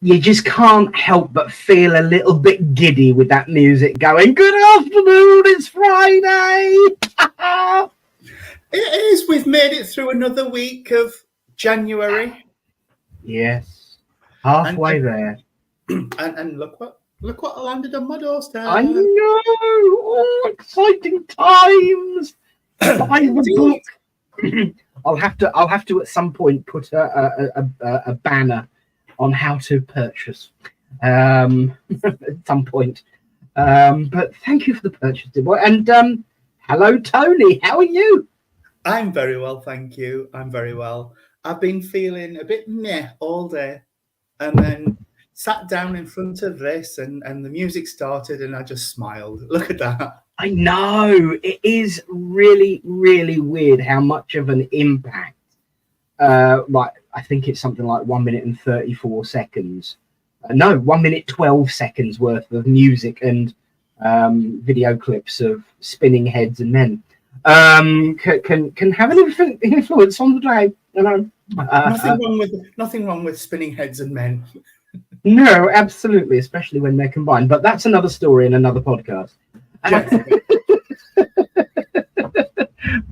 you just can't help but feel a little bit giddy with that music going. Good afternoon, it's Friday. It is. We've made it through another week of January. Yes, halfway there. And look what landed on my doorstep. I know. Oh, exciting times. Buy the book. I'll have to at some point put a banner on how to purchase at some point. But thank you for the purchase, dear boy. And hello, Tony. How are you? I'm very well, thank you. I'm very well. I've been feeling a bit meh all day, and then sat down in front of this, and the music started, and I just smiled. Look at that. I know. It is really, really weird how much of an impact. Like, I think it's something like 1 minute and 34 seconds. No, 1 minute 12 seconds worth of music and video clips of spinning heads and men can have an influence on the day. You know, nothing wrong with spinning heads and men. No, absolutely, especially when they're combined. But that's another story in another podcast.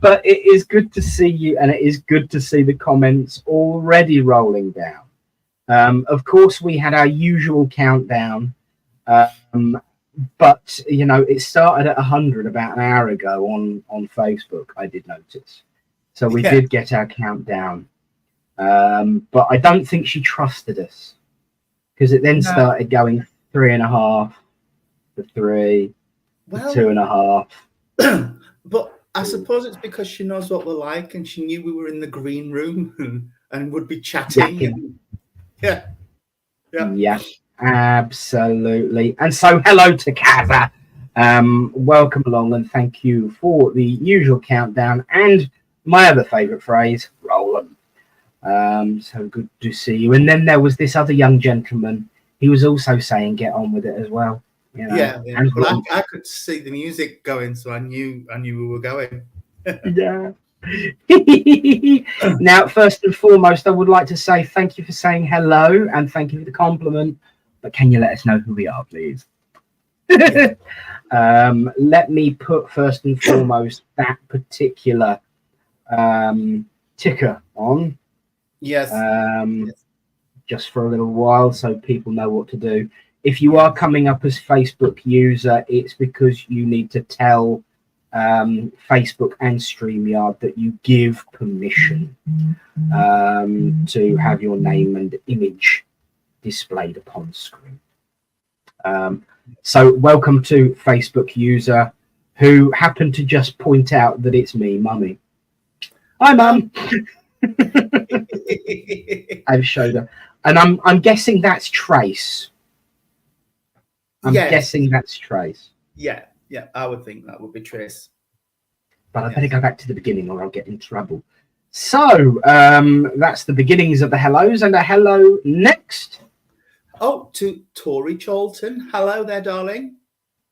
But it is good to see you, and it is good to see the comments already rolling down. Of course, we had our usual countdown, but you know, it started at 100 about an hour ago on Facebook. I did notice, so we did get our countdown, but I don't think she trusted us because it then started going 3.5 to 3 to 2.5. But I suppose it's because she knows what we're like, and she knew we were in the green room and would be chatting. Yeah, absolutely. And so, hello to Kaza. Welcome along, and thank you for the usual countdown and my other favourite phrase, Roland. So good to see you. And then there was this other young gentleman. He was also saying, "Get on with it" as well. You know? Yeah. Well, I could see the music going, so I knew we were going. Yeah. Now, first and foremost, I would like to say thank you for saying hello and thank you for the compliment. But can you let us know who we are, please? Let me put first and foremost that particular ticker on. Yes. Just for a little while so people know what to do. If you are coming up as Facebook user, it's because you need to tell Facebook and StreamYard that you give permission to have your name and image displayed upon screen. So welcome to Facebook user who happened to just point out that it's me, Mummy. Hi, Mum. I've showed her. And I'm guessing that's Trace. I'm guessing that's Trace. Yeah, I would think that would be Trace. But I better go back to the beginning or I'll get in trouble. So that's the beginnings of the hellos, and a hello next. Oh, to Tori Cholton. Hello there, darling.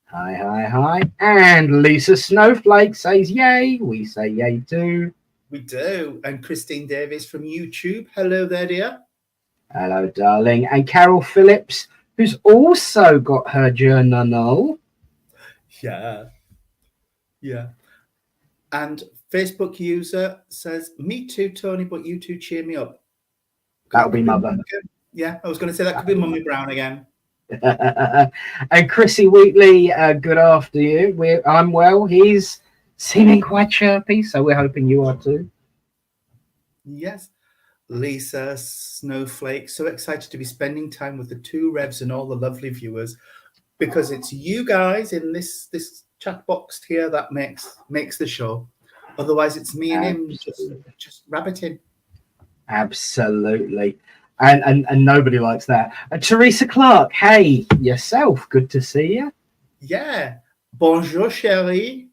Hi. And Lisa Snowflake says yay. We say yay too. We do. And Christine Davies from YouTube. Hello there, dear. Hello, darling. And Carol Phillips, who's also got her journal. Yeah. And Facebook user says, me too, Tony, but you two cheer me up. That'll be Mother. Yeah, I was going to say that could be Mummy Brown again. And Chrissy Wheatley, good after you. I'm well. He's seeming quite chirpy, so we're hoping you are too. Yes. Lisa Snowflake, so excited to be spending time with the Two Revs and all the lovely viewers, because it's you guys in this chat box here that makes the show. Otherwise, it's me and him just rabbiting. Absolutely. And nobody likes that. Teresa Clark, hey, yourself. Good to see you. Yeah. Bonjour, chérie.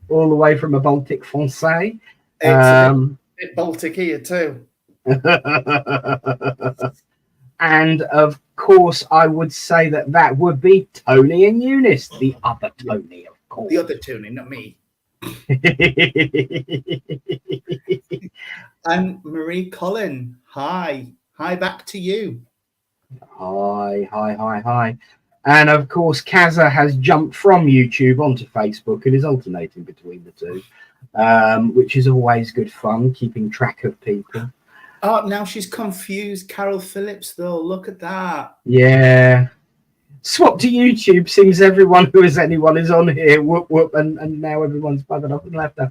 All the way from a Baltic Francais. It's a bit Baltic here too. And of course, I would say that would be Tony and Eunice, the other Tony, of course. The other Tony, not me. And Marie Collin, hi hi back to you. Hi. And of course, Kaza has jumped from YouTube onto Facebook and is alternating between the two, which is always good fun, keeping track of people. Oh, now she's confused Carol Phillips, though. Look at that. Yeah. Swap to YouTube. Seems everyone who is anyone is on here. Whoop, whoop. And now everyone's buggered up and left her.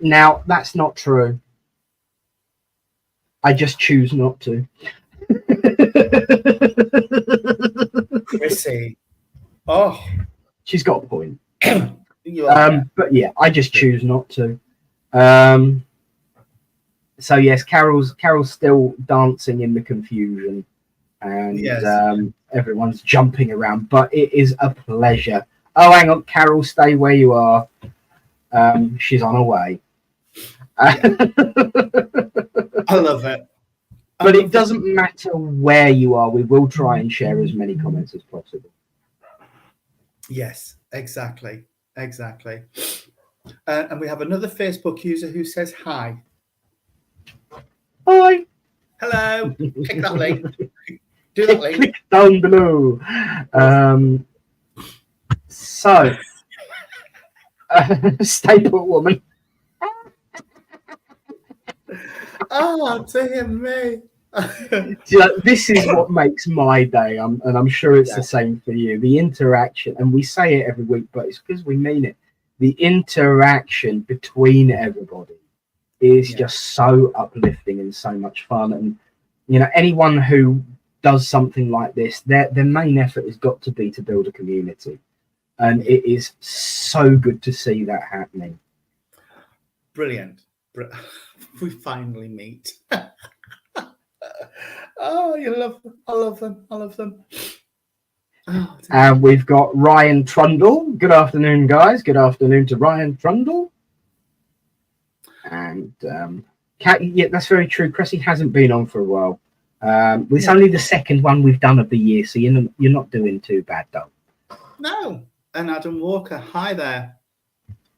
Now, that's not true. I just choose not to. Chrissy. Oh. She's got a point. But yeah, I just choose not to. So yes, Carol's still dancing in the confusion, and Yes. Everyone's jumping around. But it is a pleasure. Oh, hang on, Carol, stay where you are. She's on her way. I love it. But it doesn't matter where you are. We will try and share as many comments as possible. Yes, exactly. And we have another Facebook user who says hi. Hi. Hello. Click that link. Do that link. Click down below. So, staple woman. Oh, dear me. This is what makes my day, and I'm sure it's the same for you. The interaction, and we say it every week, but it's because we mean it. The interaction between everybody is just so uplifting and so much fun. And anyone who does something like this, their main effort has got to be to build a community, and it is so good to see that happening. Brilliant. We finally meet. Oh, I love them. Oh, and we've got Ryan Trundle. Good afternoon, guys. Good afternoon to Ryan Trundle. And yeah, that's very true. Cressy hasn't been on for a while. It's only the second one we've done of the year, so you're not doing too bad, though. No. And Adam Walker, hi there.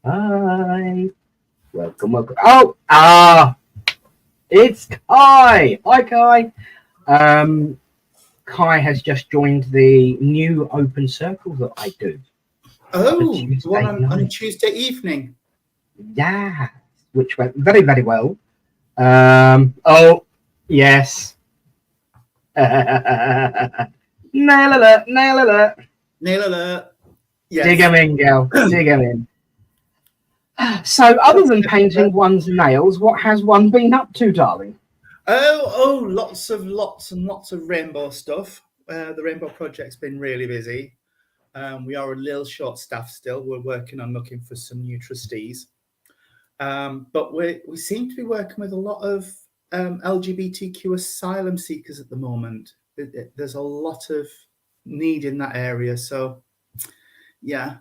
Hi. Welcome. Oh, it's Kai. Hi, Kai. Kai has just joined the new open circle that I do. Oh, the one on Tuesday evening. Yeah, which went very, very well. Oh, yes. Nail alert. Yes. Dig 'em in, girl. Dig 'em in. So, other than painting one's nails, what has one been up to, darling? Oh, lots and lots of rainbow stuff. The Rainbow Project's been really busy. We are a little short-staffed still. We're working on looking for some new trustees. But we seem to be working with a lot of LGBTQ asylum seekers at the moment. There's a lot of need in that area. So, yeah.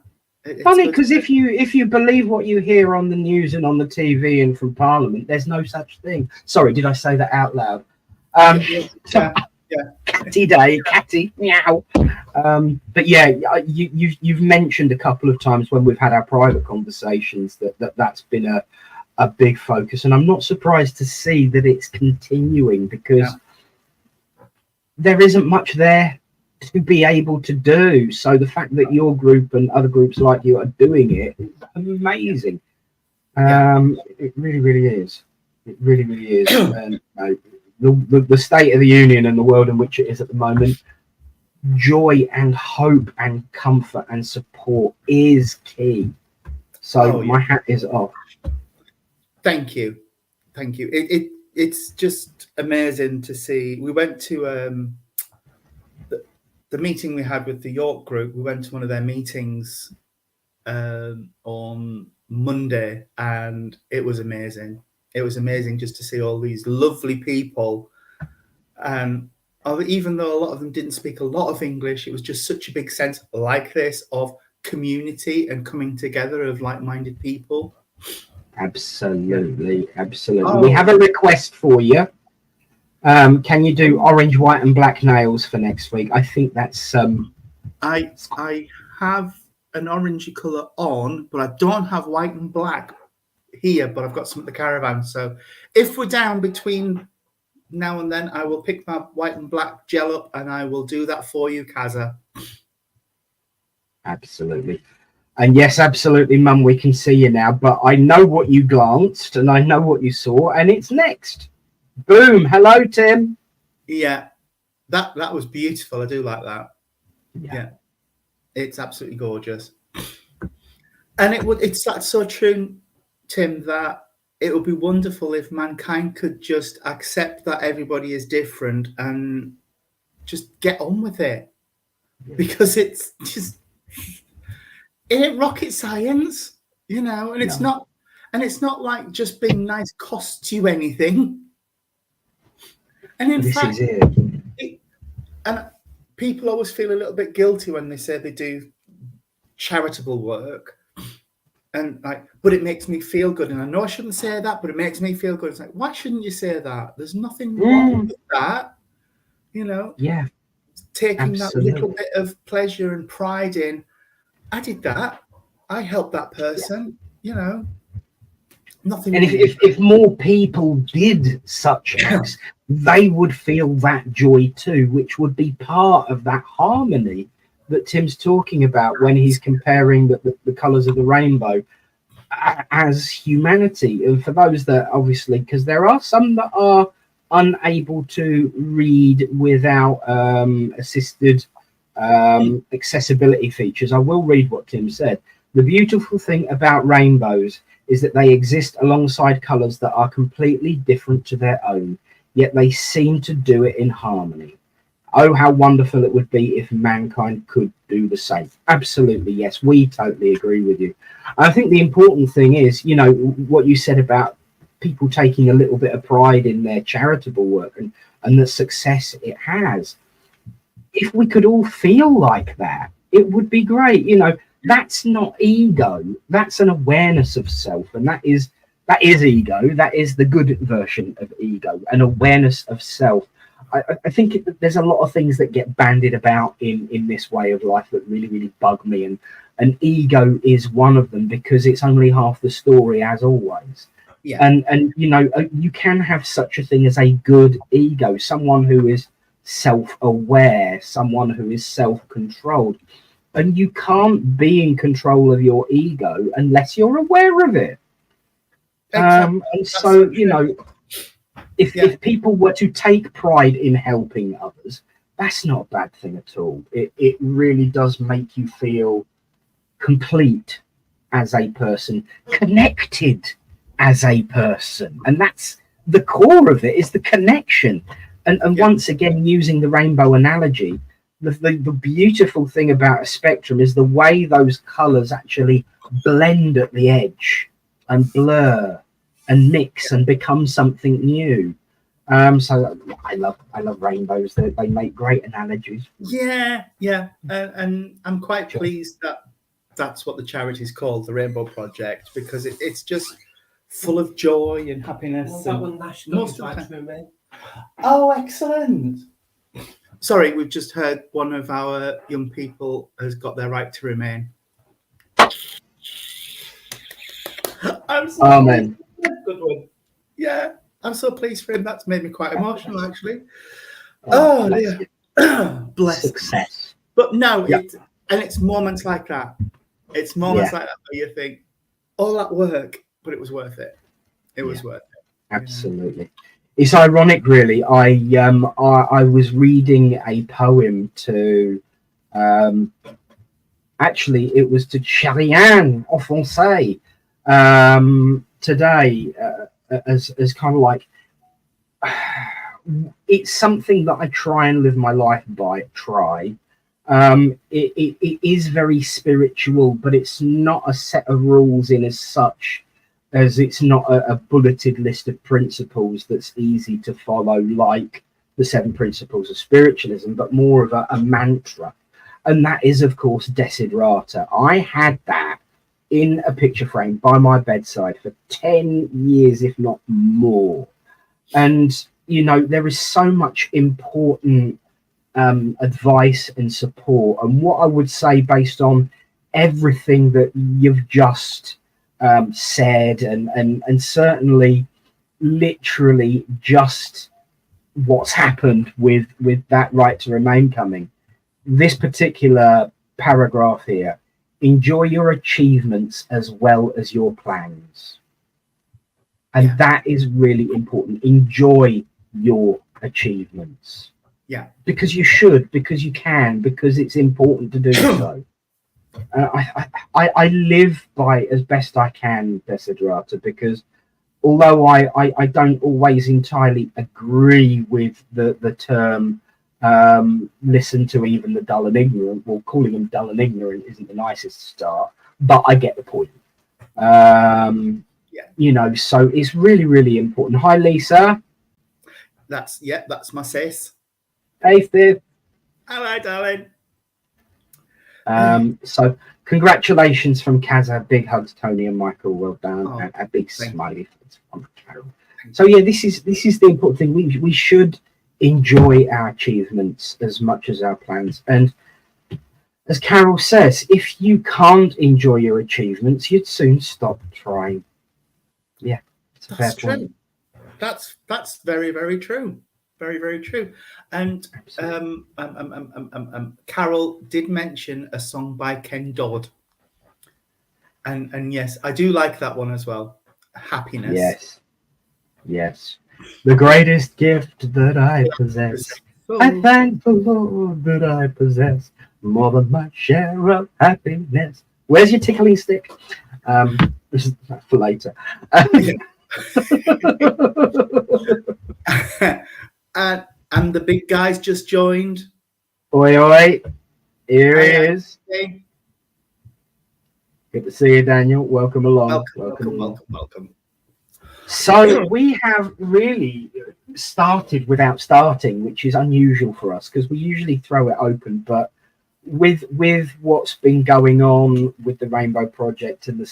Funny, because if you believe what you hear on the news and on the TV and from Parliament, there's no such thing. Sorry, did I say that out loud? Yeah. Catty day, catty, meow. But yeah, you've mentioned a couple of times when we've had our private conversations that's been a big focus, and I'm not surprised to see that it's continuing because there isn't much there to be able to do. So the fact that your group and other groups like you are doing it is amazing. It really is. It really is. And the state of the union and the world in which it is at the moment, joy and hope and comfort and support is key. So my hat is off. Thank you. It's just amazing to see. We went to the meeting we had with the York group. We went to one of their meetings on Monday, and it was amazing. It was amazing just to see all these lovely people, and even though a lot of them didn't speak a lot of English, it was just such a big sense like this of community and coming together of like-minded people. Absolutely. We have a request for you. Can you do orange, white, and black nails for next week? I think that's I have an orangey colour on, but I don't have white and black. here, but I've got some at the caravan. So if we're down between now and then, I will pick my white and black gel up and I will do that for you, Kaza. Absolutely. And yes, absolutely, Mum, we can see you now, but I know what you glanced and I know what you saw, and it's next. Boom. Hello, Tim. Yeah, that was beautiful. I do like that. Yeah. It's absolutely gorgeous. And that's so true, Tim, that it would be wonderful if mankind could just accept that everybody is different and just get on with it. Because it's just, it ain't rocket science, you know, and it's not like just being nice costs you anything. And in fact, and people always feel a little bit guilty when they say they do charitable work, and like, but it makes me feel good. And I know I shouldn't say that, but it makes me feel good. It's like, why shouldn't you say that? There's nothing wrong with that, you know. Yeah, taking that little bit of pleasure and pride in. I did that. I helped that person. You know, nothing. And if more people did such acts, they would feel that joy too, which would be part of that harmony that Tim's talking about when he's comparing the colours of the rainbow as humanity. And for those that obviously, because there are some that are unable to read without assisted accessibility features, I will read what Tim said. The beautiful thing about rainbows is that they exist alongside colours that are completely different to their own, yet they seem to do it in harmony. Oh, how wonderful it would be if mankind could do the same. Absolutely, yes, we totally agree with you. I think the important thing is, you know, what you said about people taking a little bit of pride in their charitable work and the success it has. If we could all feel like that, it would be great. You know, that's not ego. That's an awareness of self. And that is ego. That is the good version of ego, an awareness of self. I think there's a lot of things that get bandied about in this way of life that really, really bug me. And ego is one of them, because it's only half the story, as always. Yeah. And you know, you can have such a thing as a good ego, someone who is self-aware, someone who is self-controlled. And you can't be in control of your ego unless you're aware of it. Exactly. And so, you know, if people were to take pride in helping others, that's not a bad thing at all. It really does make you feel complete as a person, connected as a person. And that's the core of it, is the connection. And once again, using the rainbow analogy, the beautiful thing about a spectrum is the way those colors actually blend at the edge and blur and mix and become something new. So I love rainbows. They make great analogies. Yeah. And I'm quite pleased that that's what the charity is called, the Rainbow Project, because it's just full of joy and happiness. Oh, excellent. Sorry, we've just heard one of our young people has got their right to remain. I'm so Amen. Good one. Yeah, I'm so pleased for him. That's made me quite emotional, actually. Oh, dear. Bless. Success. But no, it's moments like that. It's moments like that where you think, all that work, but it was worth it. It was worth it. Absolutely. It's ironic, really. I was reading a poem to, actually, it was to Charian en français today, as kind of like, it's something that I try and live my life by. It is very spiritual, but it's not a set of rules in as such, as it's not a bulleted list of principles that's easy to follow, like the 7 principles of spiritualism, but more of a mantra. And that is, of course, Desiderata. I had that in a picture frame by my bedside for 10 years, if not more. And, you know, there is so much important advice and support. And what I would say, based on everything that you've just said, and certainly literally just what's happened with that right to remain coming. This particular paragraph here: enjoy your achievements as well as your plans. And that is really important. Enjoy your achievements. Yeah. Because you should, because you can, because it's important to do so. I live by as best I can, Desiderata, because although I don't always entirely agree with the term listen to even the dull and ignorant, well, calling them dull and ignorant isn't the nicest start, but I get the point. You know, so it's really, really important. Hi, Lisa. That's my sis. Hey, Steve. Hello, darling. So congratulations from Kaza. Big hugs, Tony and Michael. Well done. A big smiley from Carol. So yeah, this is the important thing. We should enjoy our achievements as much as our plans. And as Carol says, if you can't enjoy your achievements, you'd soon stop trying. Yeah, it's a fair point. That's very, very true. Very, very true. And Carol did mention a song by Ken Dodd. And yes, I do like that one as well. Happiness. Yes. The greatest gift that I possess. I thank the Lord that I possess more than my share of happiness. Where's your tickling stick? This is for later. And the big guys just joined. Oi, oi. Here he is. Good to see you, Daniel. Welcome along. Welcome. So we have really started without starting, which is unusual for us because we usually throw it open. But with what's been going on with the Rainbow Project and the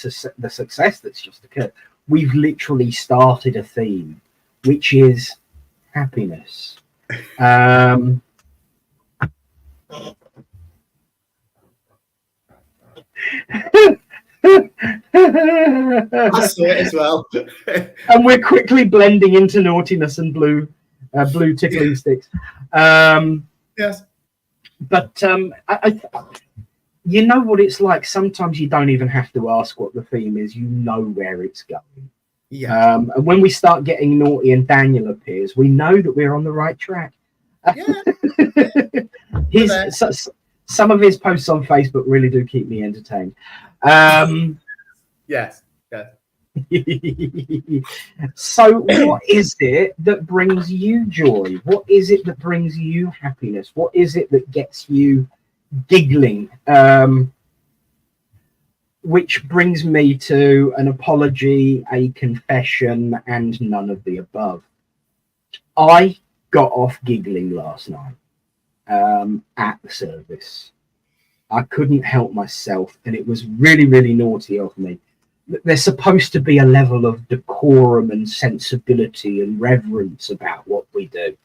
success that's just occurred, we've literally started a theme, which is happiness. I saw it as well. And we're quickly blending into naughtiness and blue tickling sticks. Yes. But you know what it's like. Sometimes you don't even have to ask what the theme is. You know where it's going. Yeah. And when we start getting naughty and Daniel appears, we know that we're on the right track. Yeah. Some of his posts on Facebook really do keep me entertained. Yes. So what is it that brings you joy? What is it that brings you happiness? What is it that gets you giggling? Which brings me to an apology, a confession, and none of the above. I got off giggling last night at the service. I couldn't help myself, and it was really, really naughty of me. There's supposed to be a level of decorum and sensibility and reverence about what we do.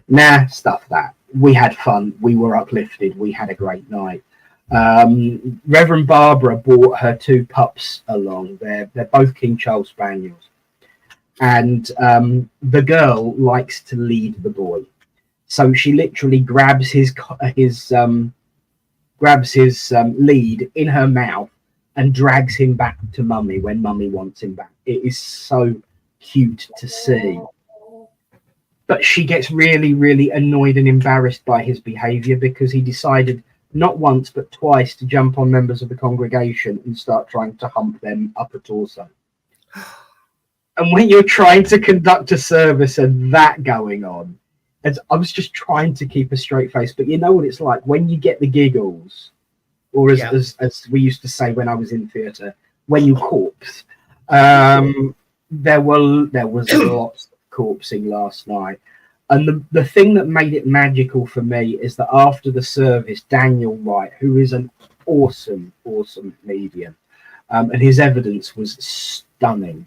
Nah, stuff that. We had fun. We were uplifted. We had a great night. Reverend Barbara brought her two pups along. They're both King Charles Spaniels. And the girl likes to lead the boy. So she literally grabs his lead in her mouth and drags him back to mummy when mummy wants him back. It is so cute to see. But she gets really, really annoyed and embarrassed by his behavior because he decided not once but twice to jump on members of the congregation and start trying to hump them upper torso. And when you're trying to conduct a service and that going on, I was just trying to keep a straight face, but you know what it's like when you get the giggles, or as we used to say when I was in theatre, when you corpse. There was lots of corpsing last night. And the thing that made it magical for me is that after the service, Daniel Wright, who is an awesome, awesome medium, and his evidence was stunning.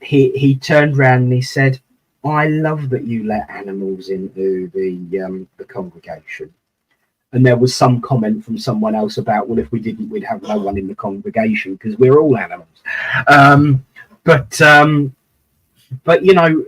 He turned around and he said, "I love that you let animals into the congregation." And there was some comment from someone else about, well, if we didn't, we'd have no one in the congregation because we're all animals. But you know,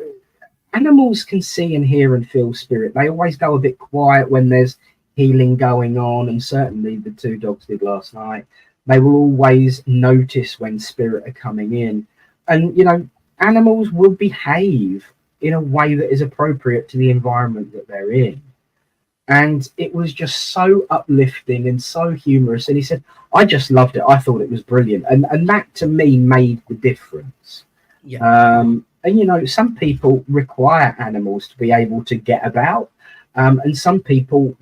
animals can see and hear and feel spirit. They always go a bit quiet when there's healing going on, and certainly the two dogs did last night. They will always notice when spirit are coming in. And, you know, animals will behave in a way that is appropriate to the environment that they're in. And it was just so uplifting and so humorous. And he said, I just loved it. I thought it was brilliant. And that to me made the difference. Yeah. And, you know, some people require animals to be able to get about. And some people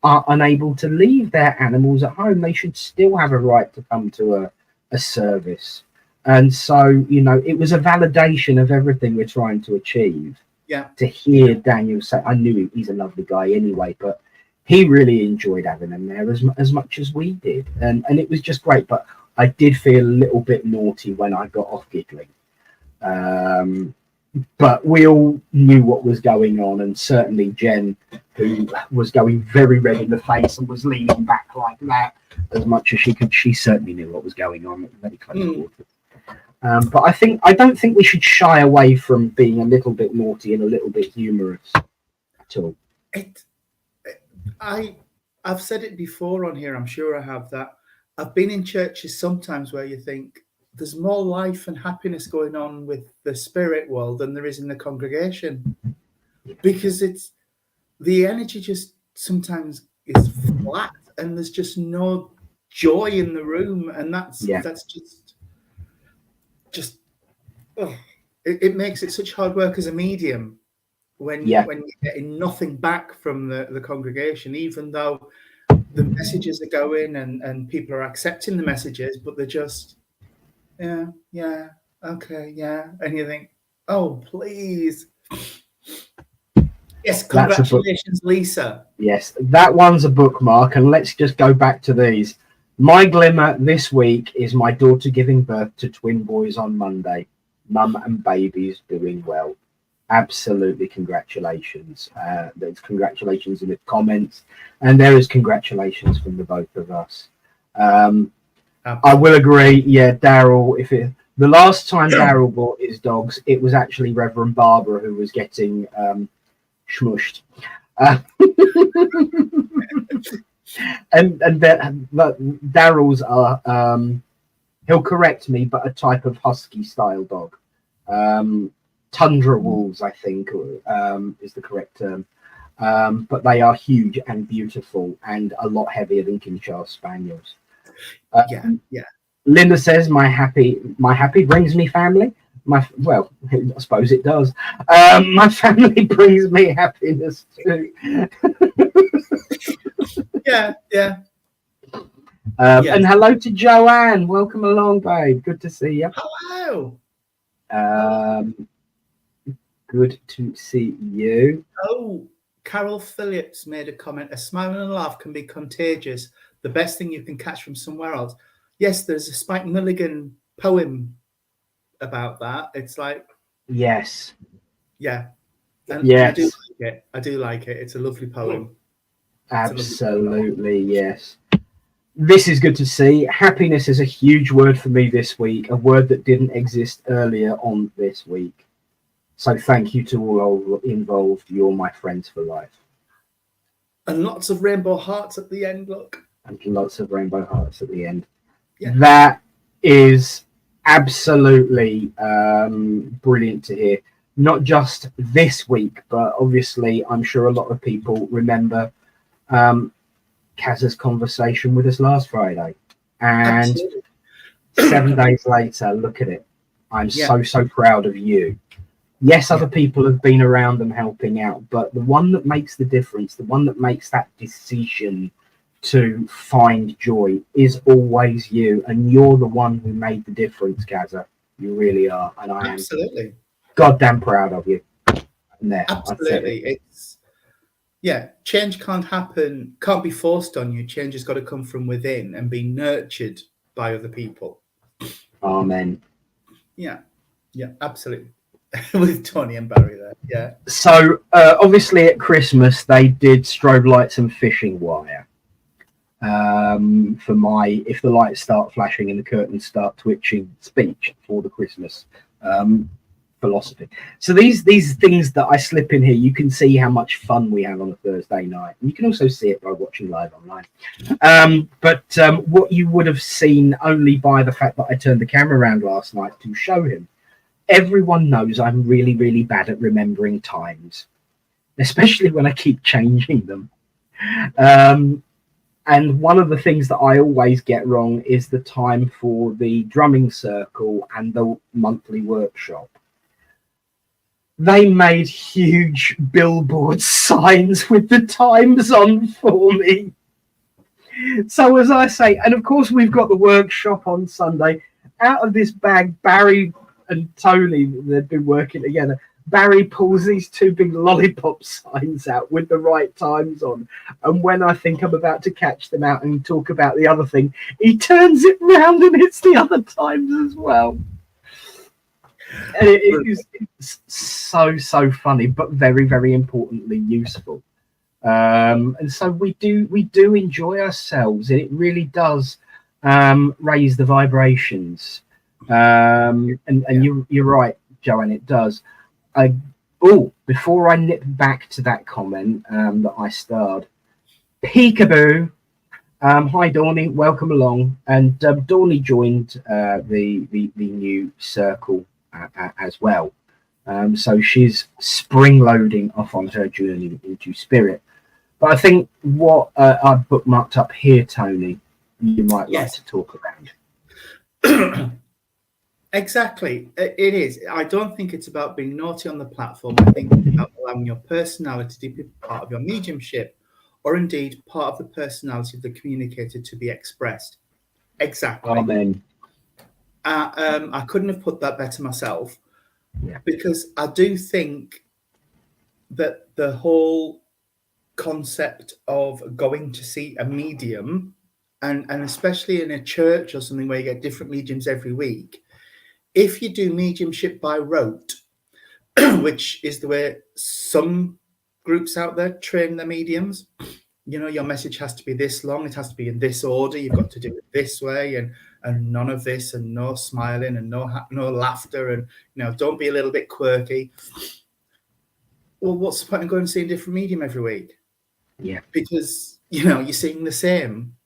are unable to leave their animals at home. They should still have a right to come to a service. And so, you know, it was a validation of everything we're trying to achieve. Yeah. To hear Daniel say, I knew he's a lovely guy anyway, but he really enjoyed having them there as much as we did. And it was just great. But I did feel a little bit naughty when I got off giggling. But we all knew what was going on, and certainly Jen, who was going very red in the face and was leaning back like that as much as she could, she certainly knew what was going on. It was very kind of awkward. But I don't think we should shy away from being a little bit naughty and a little bit humorous at all. I've said it before on here. I'm sure I have that. I've been in churches sometimes where you think there's more life and happiness going on with the spirit world than there is in the congregation, because it's the energy just sometimes is flat and there's just no joy in the room, and that's just it makes it such hard work as a medium when you're getting nothing back from the congregation, even though the messages are going and people are accepting the messages, but they're just okay, and you think, oh, please. Yes, congratulations, Lisa. Yes, that one's a bookmark, and let's just go back to these. My glimmer this week is my daughter giving birth to twin boys on Monday. Mum and babies doing well. Absolutely, congratulations. There's congratulations in the comments, and there is congratulations from the both of us. I will agree. Yeah, Daryl. The last time Daryl bought his dogs, it was actually Reverend Barbara who was getting smushed. And Daryl's are he'll correct me, but a type of husky style dog. Tundra wolves, I think, is the correct term. But they are huge and beautiful and a lot heavier than Kinshasa Spaniels. Linda says, my happy brings me family. Well, I suppose it does. My family brings me happiness too. And hello to Joanne. Welcome along, babe. Good to see you. Hello. Good to see you. Oh, Carol Phillips made a comment. A smile and a laugh can be contagious. The best thing you can catch from somewhere else. Yes, there's a Spike Milligan poem about that. It's like, yes. Yeah. And yes. I do like it. It's a lovely poem. Absolutely, yes. This is good to see. Happiness is a huge word for me this week, a word that didn't exist earlier on this week. So thank you to all involved. You're my friends for life. And lots of rainbow hearts at the end, look. And lots of rainbow hearts at the end. Yeah. That is absolutely brilliant to hear. Not just this week, but obviously I'm sure a lot of people remember Kaz's conversation with us last Friday. And absolutely. 7 days later, look at it. I'm so proud of you. Yes, other people have been around them helping out, but the one that makes the difference, the one that makes that decision to find joy is always you. And you're the one who made the difference, Kaza. You really are. And I am goddamn proud of you. And there, absolutely. Change can't be forced on you. Change has got to come from within and be nurtured by other people. Amen. Yeah, absolutely. With Tony and Barry there. Yeah. So obviously at Christmas they did strobe lights and fishing wire. for my if the lights start flashing and the curtains start twitching speech for the Christmas philosophy. So these things that I slip in here, you can see how much fun we have on a Thursday night. And you can also see it by watching live online. But what you would have seen only by the fact that I turned the camera around last night to show him, everyone knows I'm really, really bad at remembering times, especially when I keep changing them. And one of the things that I always get wrong is the time for the drumming circle and the monthly workshop. They made huge billboard signs with the times on for me. So as I say, and of course we've got the workshop on Sunday. Out of this bag, Barry and Tony, they've been working together. Barry pulls these two big lollipop signs out with the right times on. And when I think I'm about to catch them out and talk about the other thing, he turns it round and it's the other times as well. And it's so funny, but very, very importantly useful. And so we do enjoy ourselves, and it really does raise the vibrations. And you're right, Joanne, it does. Before I nip back to that comment that I starred, peekaboo. Hi, Dawny, welcome along. And Dawny joined the new circle as well. So she's spring loading off on her journey into spirit. But I think what I've bookmarked up here, Tony, you might like to talk around. Exactly. It is. I don't think it's about being naughty on the platform. I think it's about allowing your personality to be part of your mediumship, or indeed part of the personality of the communicator to be expressed. Exactly. Amen. I couldn't have put that better myself, because I do think that the whole concept of going to see a medium, and especially in a church or something where you get different mediums every week, if you do mediumship by rote, which is the way some groups out there train their mediums, you know, your message has to be this long, it has to be in this order, you've got to do it this way, and none of this, and no smiling, and no laughter, and, you know, don't be a little bit quirky. Well, what's the point of going and seeing a different medium every week? Yeah. Because, you know, you're seeing the same.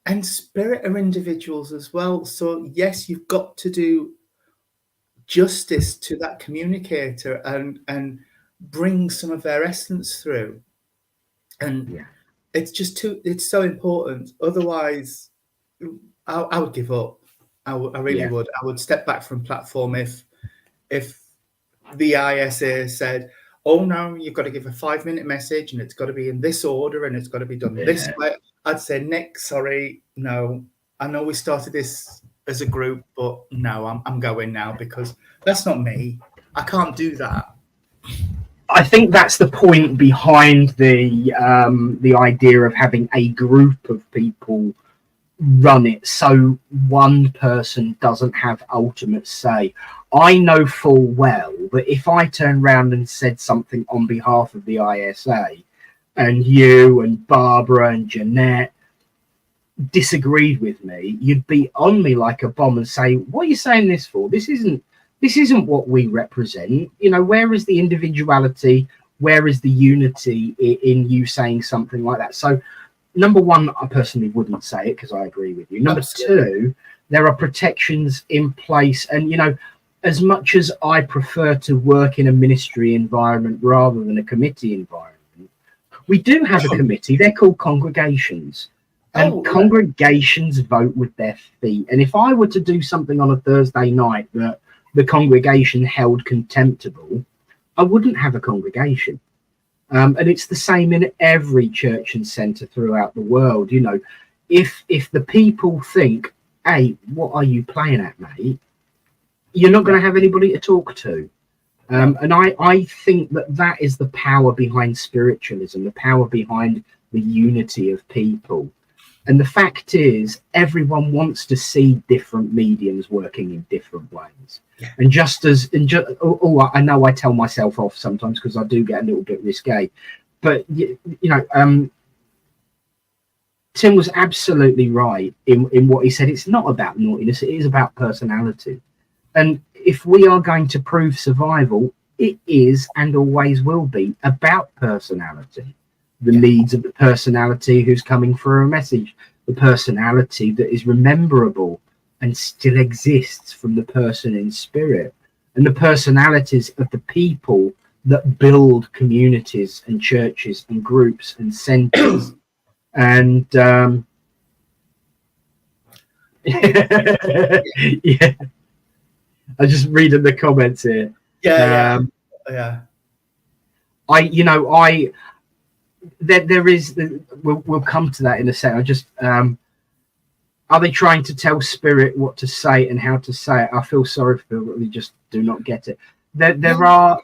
And spirit are individuals as well. So yes, you've got to do justice to that communicator and bring some of their essence through. And it's so important. Otherwise, I would give up. I really would. I would step back from platform if the ISA said, oh no, you've got to give a 5-minute message and it's got to be in this order and it's got to be done this way. I'd say, Nick, sorry, no. I know we started this as a group, but no, I'm going now, because that's not me. I can't do that. I think that's the point behind the idea of having a group of people run it, so one person doesn't have ultimate say. I know full well that if I turned around and said something on behalf of the ISA, and you and Barbara and Jeanette disagreed with me, you'd be on me like a bomb and say, what are you saying this for? This isn't what we represent. You know, where is the individuality? Where is the unity in you saying something like that? So number one, I personally wouldn't say it because I agree with you. Number two, there are protections in place. And, you know, as much as I prefer to work in a ministry environment rather than a committee environment, we do have a committee. They're called congregations. And congregations vote with their feet. And if I were to do something on a Thursday night that the congregation held contemptible, I wouldn't have a congregation. And it's the same in every church and centre throughout the world. You know, if the people think, hey, what are you playing at, mate? You're not going to have anybody to talk to. And I think that is the power behind spiritualism, the power behind the unity of people. And the fact is, everyone wants to see different mediums working in different ways. And I know I tell myself off sometimes because I do get a little bit risque. but Tim was absolutely right in what he said. It's not about naughtiness, it is about personality. And if we are going to prove survival, it is and always will be about personality. The needs of the personality who's coming for a message, the personality that is rememberable and still exists from the person in spirit, and the personalities of the people that build communities and churches and groups and centers. And yeah, I just reading the comments here. Yeah. There is. We'll come to that in a second. I just are they trying to tell spirit what to say and how to say it? I feel sorry for people who just do not get it. There are.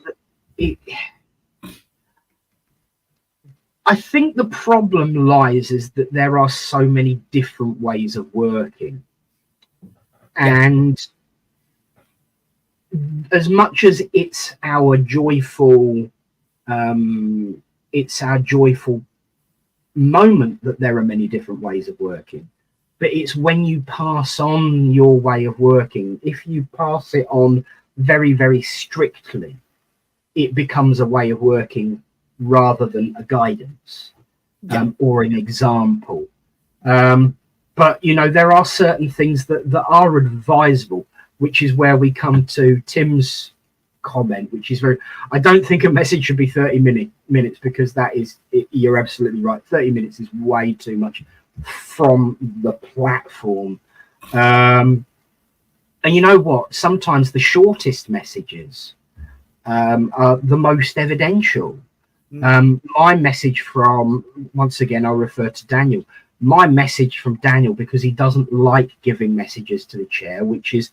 I think the problem lies is that there are so many different ways of working, and as much as it's our joyful moment that there are many different ways of working, but it's when you pass on your way of working, if you pass it on very, very strictly, it becomes a way of working rather than a guidance or an example. But there are certain things that are advisable, which is where we come to Tim's comment, which is I don't think a message should be 30 minutes, because that is, you're absolutely right, 30 minutes is way too much from the platform. And you know what, sometimes the shortest messages are the most evidential. My message from, once again I'll refer to Daniel, my message from Daniel, because he doesn't like giving messages to the chair, which is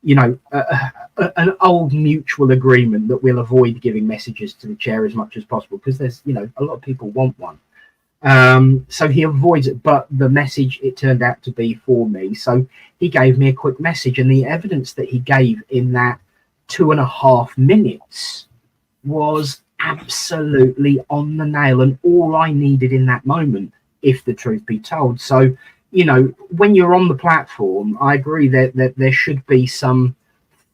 an old mutual agreement that we'll avoid giving messages to the chair as much as possible, because there's a lot of people want one, so he avoids it. But the message, it turned out to be for me, so he gave me a quick message, and the evidence that he gave in that 2.5 minutes was absolutely on the nail, and all I needed in that moment, if the truth be told. So when you're on the platform, I agree that there should be some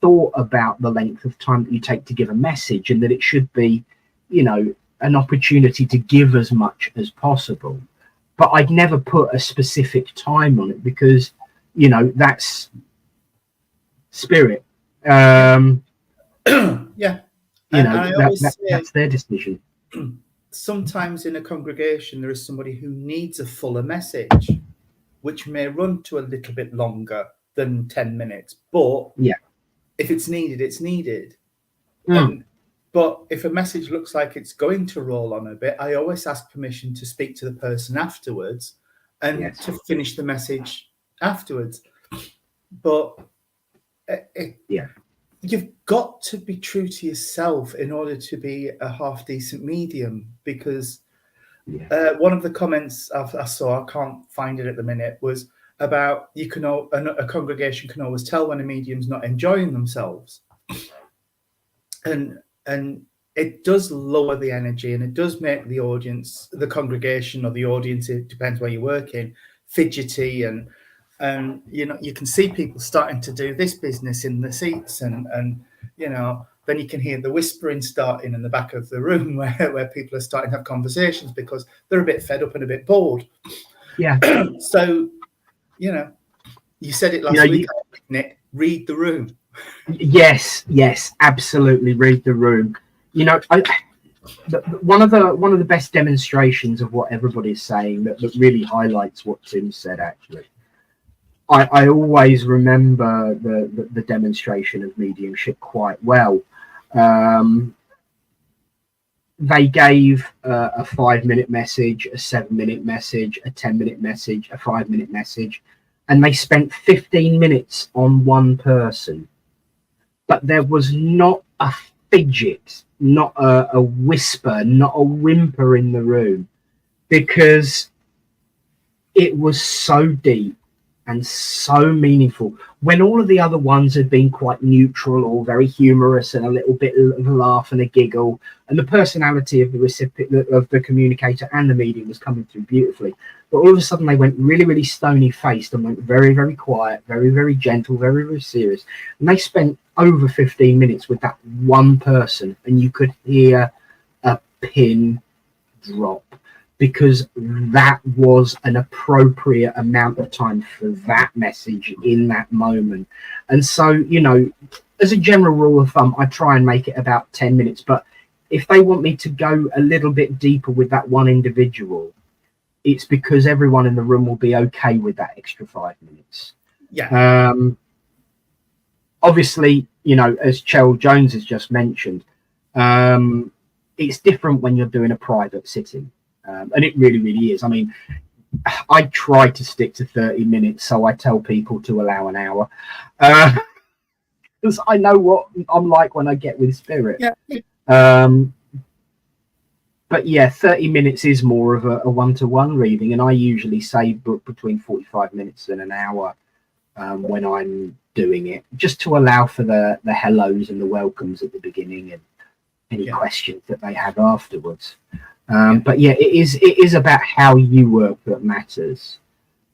thought about the length of time that you take to give a message, and that it should be an opportunity to give as much as possible. But I'd never put a specific time on it, because that's spirit. That's their decision. Sometimes in a congregation there is somebody who needs a fuller message, which may run to a little bit longer than 10 minutes. But if it's needed, it's needed. But if a message looks like it's going to roll on a bit, I always ask permission to speak to the person afterwards and to finish the message afterwards. But you've got to be true to yourself in order to be a half decent medium, because one of the comments I saw, I can't find it at the minute, was about a congregation can always tell when a medium's not enjoying themselves, and it does lower the energy, and it does make the audience, the congregation or the audience, it depends where you're working, fidgety, and you can see people starting to do this business in the seats, and then you can hear the whispering starting in the back of the room where people are starting to have conversations because they're a bit fed up and a bit bored. So you said it last week, Nick, read the room. Yes, absolutely, read the room. One of the best demonstrations of what everybody's saying that really highlights what Tim said, actually, I always remember the demonstration of mediumship quite well. They gave a 5-minute message, a 7-minute message, a 10-minute message, a 5-minute message, and they spent 15 minutes on one person. But there was not a fidget, not a whisper, not a whimper in the room, because it was so deep and so meaningful. When all of the other ones had been quite neutral or very humorous and a little bit of a laugh and a giggle, and the personality of the recipient, of the communicator and the medium was coming through beautifully. But all of a sudden they went really, really stony faced and went very, very quiet, very, very gentle, very, very serious. And they spent over 15 minutes with that one person, and you could hear a pin drop, because that was an appropriate amount of time for that message in that moment. And so, you know, as a general rule of thumb, I try and make it about 10 minutes. But if they want me to go a little bit deeper with that one individual, it's because everyone in the room will be okay with that extra 5 minutes. Yeah. Obviously, you know, as Cheryl Jones has just mentioned, it's different when you're doing a private sitting. And it really, really is. I mean, I try to stick to 30 minutes, so I tell people to allow an hour. Because I know what I'm like when I get with Spirit. Yeah. But yeah, 30 minutes is more of a one-to-one reading, and I usually say book between 45 minutes and an hour when I'm doing it, just to allow for the hellos and the welcomes at the beginning and any questions that they have afterwards. But yeah, it is about how you work that matters,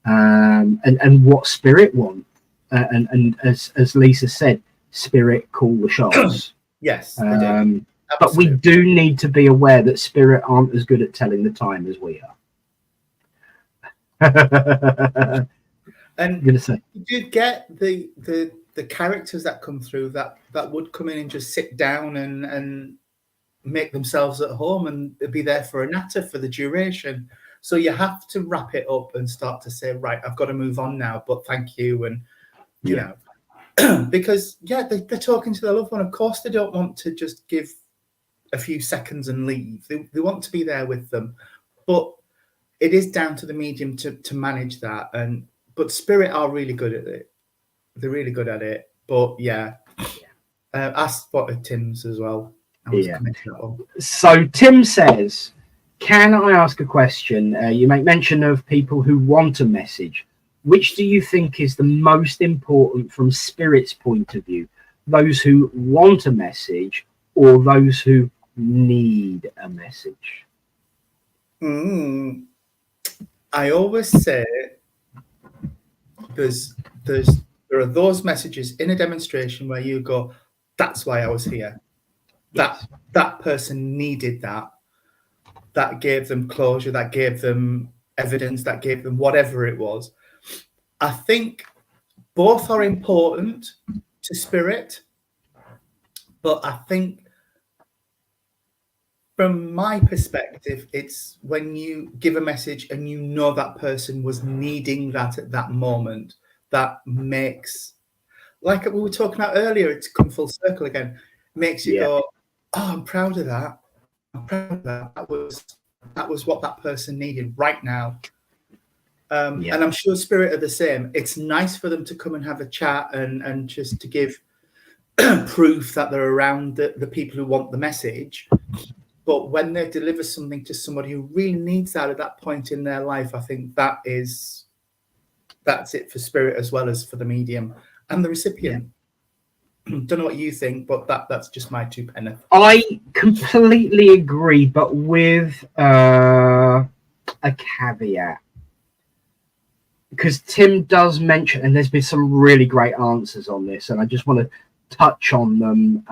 and what Spirit want, and as Lisa said, Spirit call the shots. Yes, they do. But we do need to be aware that Spirit aren't as good at telling the time as we are. And I'm gonna say, you do get the characters that come through that would come in and just sit down and make themselves at home and be there for a natter for the duration. So you have to wrap it up and start to say, right, I've got to move on now, but thank you. And, you know, because, they're talking to their loved one. Of course, they don't want to just give a few seconds and leave. They want to be there with them. But it is down to the medium to manage that. But Spirit are really good at it. They're really good at it. But, I spotted Tim's as well. So Tim says, can I ask a question? You make mention of people who want a message. Which do you think is the most important from Spirit's point of view? Those who want a message or those who need a message? I always say there are those messages in a demonstration where you go, that's why I was here. That person needed that gave them closure, that gave them evidence, that gave them whatever it was. I think both are important to Spirit, but I think from my perspective, it's when you give a message and you know that person was needing that at that moment, that makes, like we were talking about earlier, it's come full circle again, makes you go, oh, I'm proud of that. I'm proud of that. That was what that person needed right now. And I'm sure Spirit are the same. It's nice for them to come and have a chat and just to give proof that they're around the people who want the message. But when they deliver something to somebody who really needs that at that point in their life, I think that's it for Spirit as well as for the medium and the recipient. Don't know what you think, but that's just my 2 pence. I completely agree, but with a caveat. Because Tim does mention, and there's been some really great answers on this, and I just want to touch on them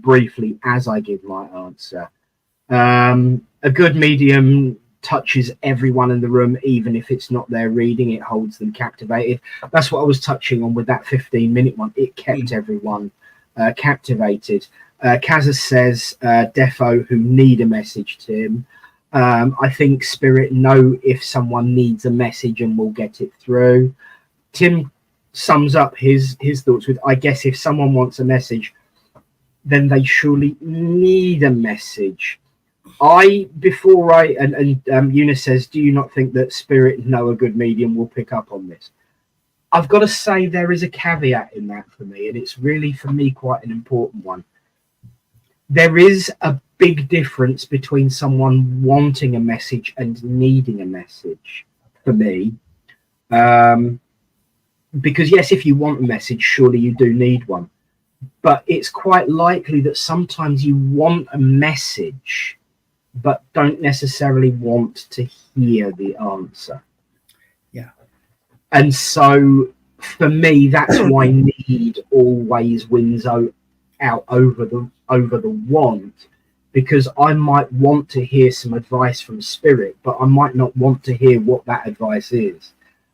briefly as I give my answer. A good medium touches everyone in the room, even if it's not their reading, it holds them captivated. That's what I was touching on with that 15-minute one. It kept everyone captivated. Kazza says, defo who need a message, Tim. I think Spirit know if someone needs a message and will get it through. Tim sums up his thoughts with, I guess if someone wants a message, then they surely need a message. Eunice says, do you not think that Spirit know a good medium will pick up on this? I've got to say there is a caveat in that for me, and it's really for me quite an important one. There is a big difference between someone wanting a message and needing a message for me. because yes, if you want a message, surely you do need one. But it's quite likely that sometimes you want a message, but don't necessarily want to hear the answer. Yeah. And so for me, that's why need always wins out over the want, because I might want to hear some advice from spirit, but I might not want to hear what that advice is.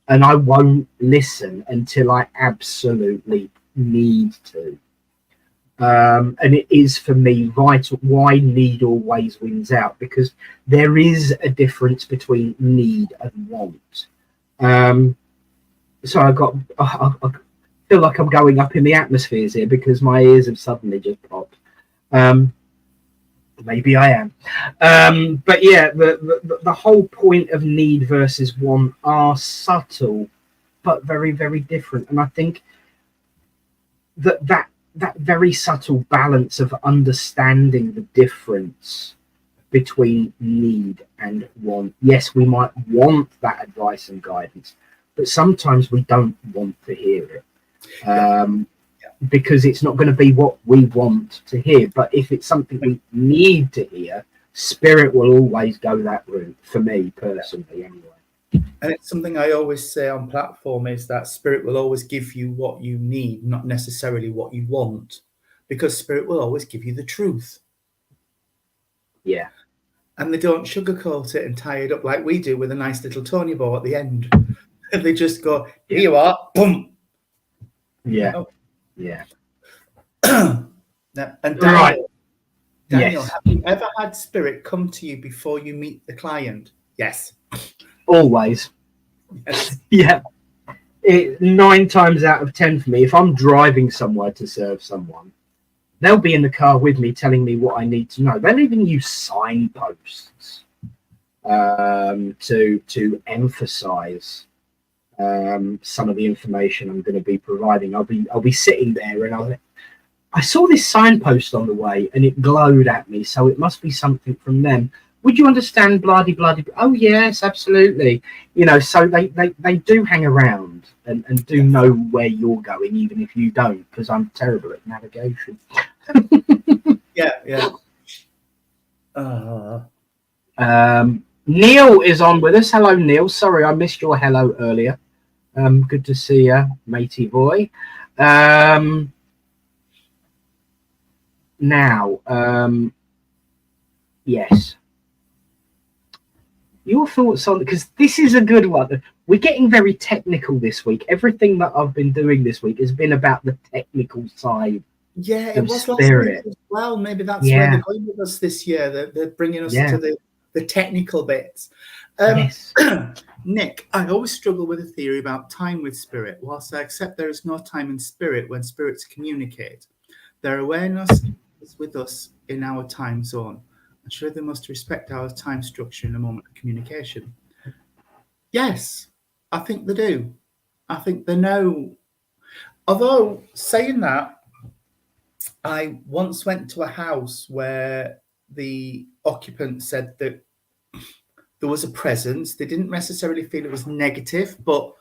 And I won't listen until I absolutely need to. And it is for me vital why need always wins out, because there is a difference between need and want. So I feel like I'm going up in the atmospheres here because my ears have suddenly just popped. Maybe I am. But yeah, the whole point of need versus want are subtle, but very, very different. And I think that very subtle balance of understanding the difference between need and want. Yes, we might want that advice and guidance, but sometimes we don't want to hear it. Because it's not going to be what we want to hear. But if it's something we need to hear, spirit will always go that route, for me personally anyway. And it's something I always say on platform is that spirit will always give you what you need, not necessarily what you want, because spirit will always give you the truth. Yeah. And they don't sugarcoat it and tie it up like we do with a nice little Tony bow at the end. They just go, here you are, boom. Yeah. You know? Yeah. And Daniel, yes. Have you ever had spirit come to you before you meet the client? Yes. Always. Yes. Yeah. 9 times out of 10 for me, if I'm driving somewhere to serve someone, they'll be in the car with me telling me what I need to know. They'll even use signposts to emphasize some of the information I'm going to be providing. I'll be sitting there and I saw this signpost on the way and it glowed at me, so it must be something from them. Would you understand bloody? Oh yes, absolutely. You know, so they do hang around and do know where you're going, even if you don't, because I'm terrible at navigation. Yeah. Neil is on with us. Hello, Neil. Sorry, I missed your hello earlier. Good to see you, matey boy. Now, yes. Your thoughts on, because this is a good one. We're getting very technical this week. Everything that I've been doing this week has been about the technical side. Yeah, it was spirit. last week as well. Maybe that's where they're going with us this year. They're bringing us to the technical bits. Yes. Nick, I always struggle with a theory about time with spirit. Whilst I accept there is no time in spirit when spirits communicate, their awareness is with us in our time zone. I'm sure they must respect our time structure in a moment of communication. Yes, I think they do. I think they know. Although, saying that, I once went to a house where the occupant said that there was a presence. They didn't necessarily feel it was negative, but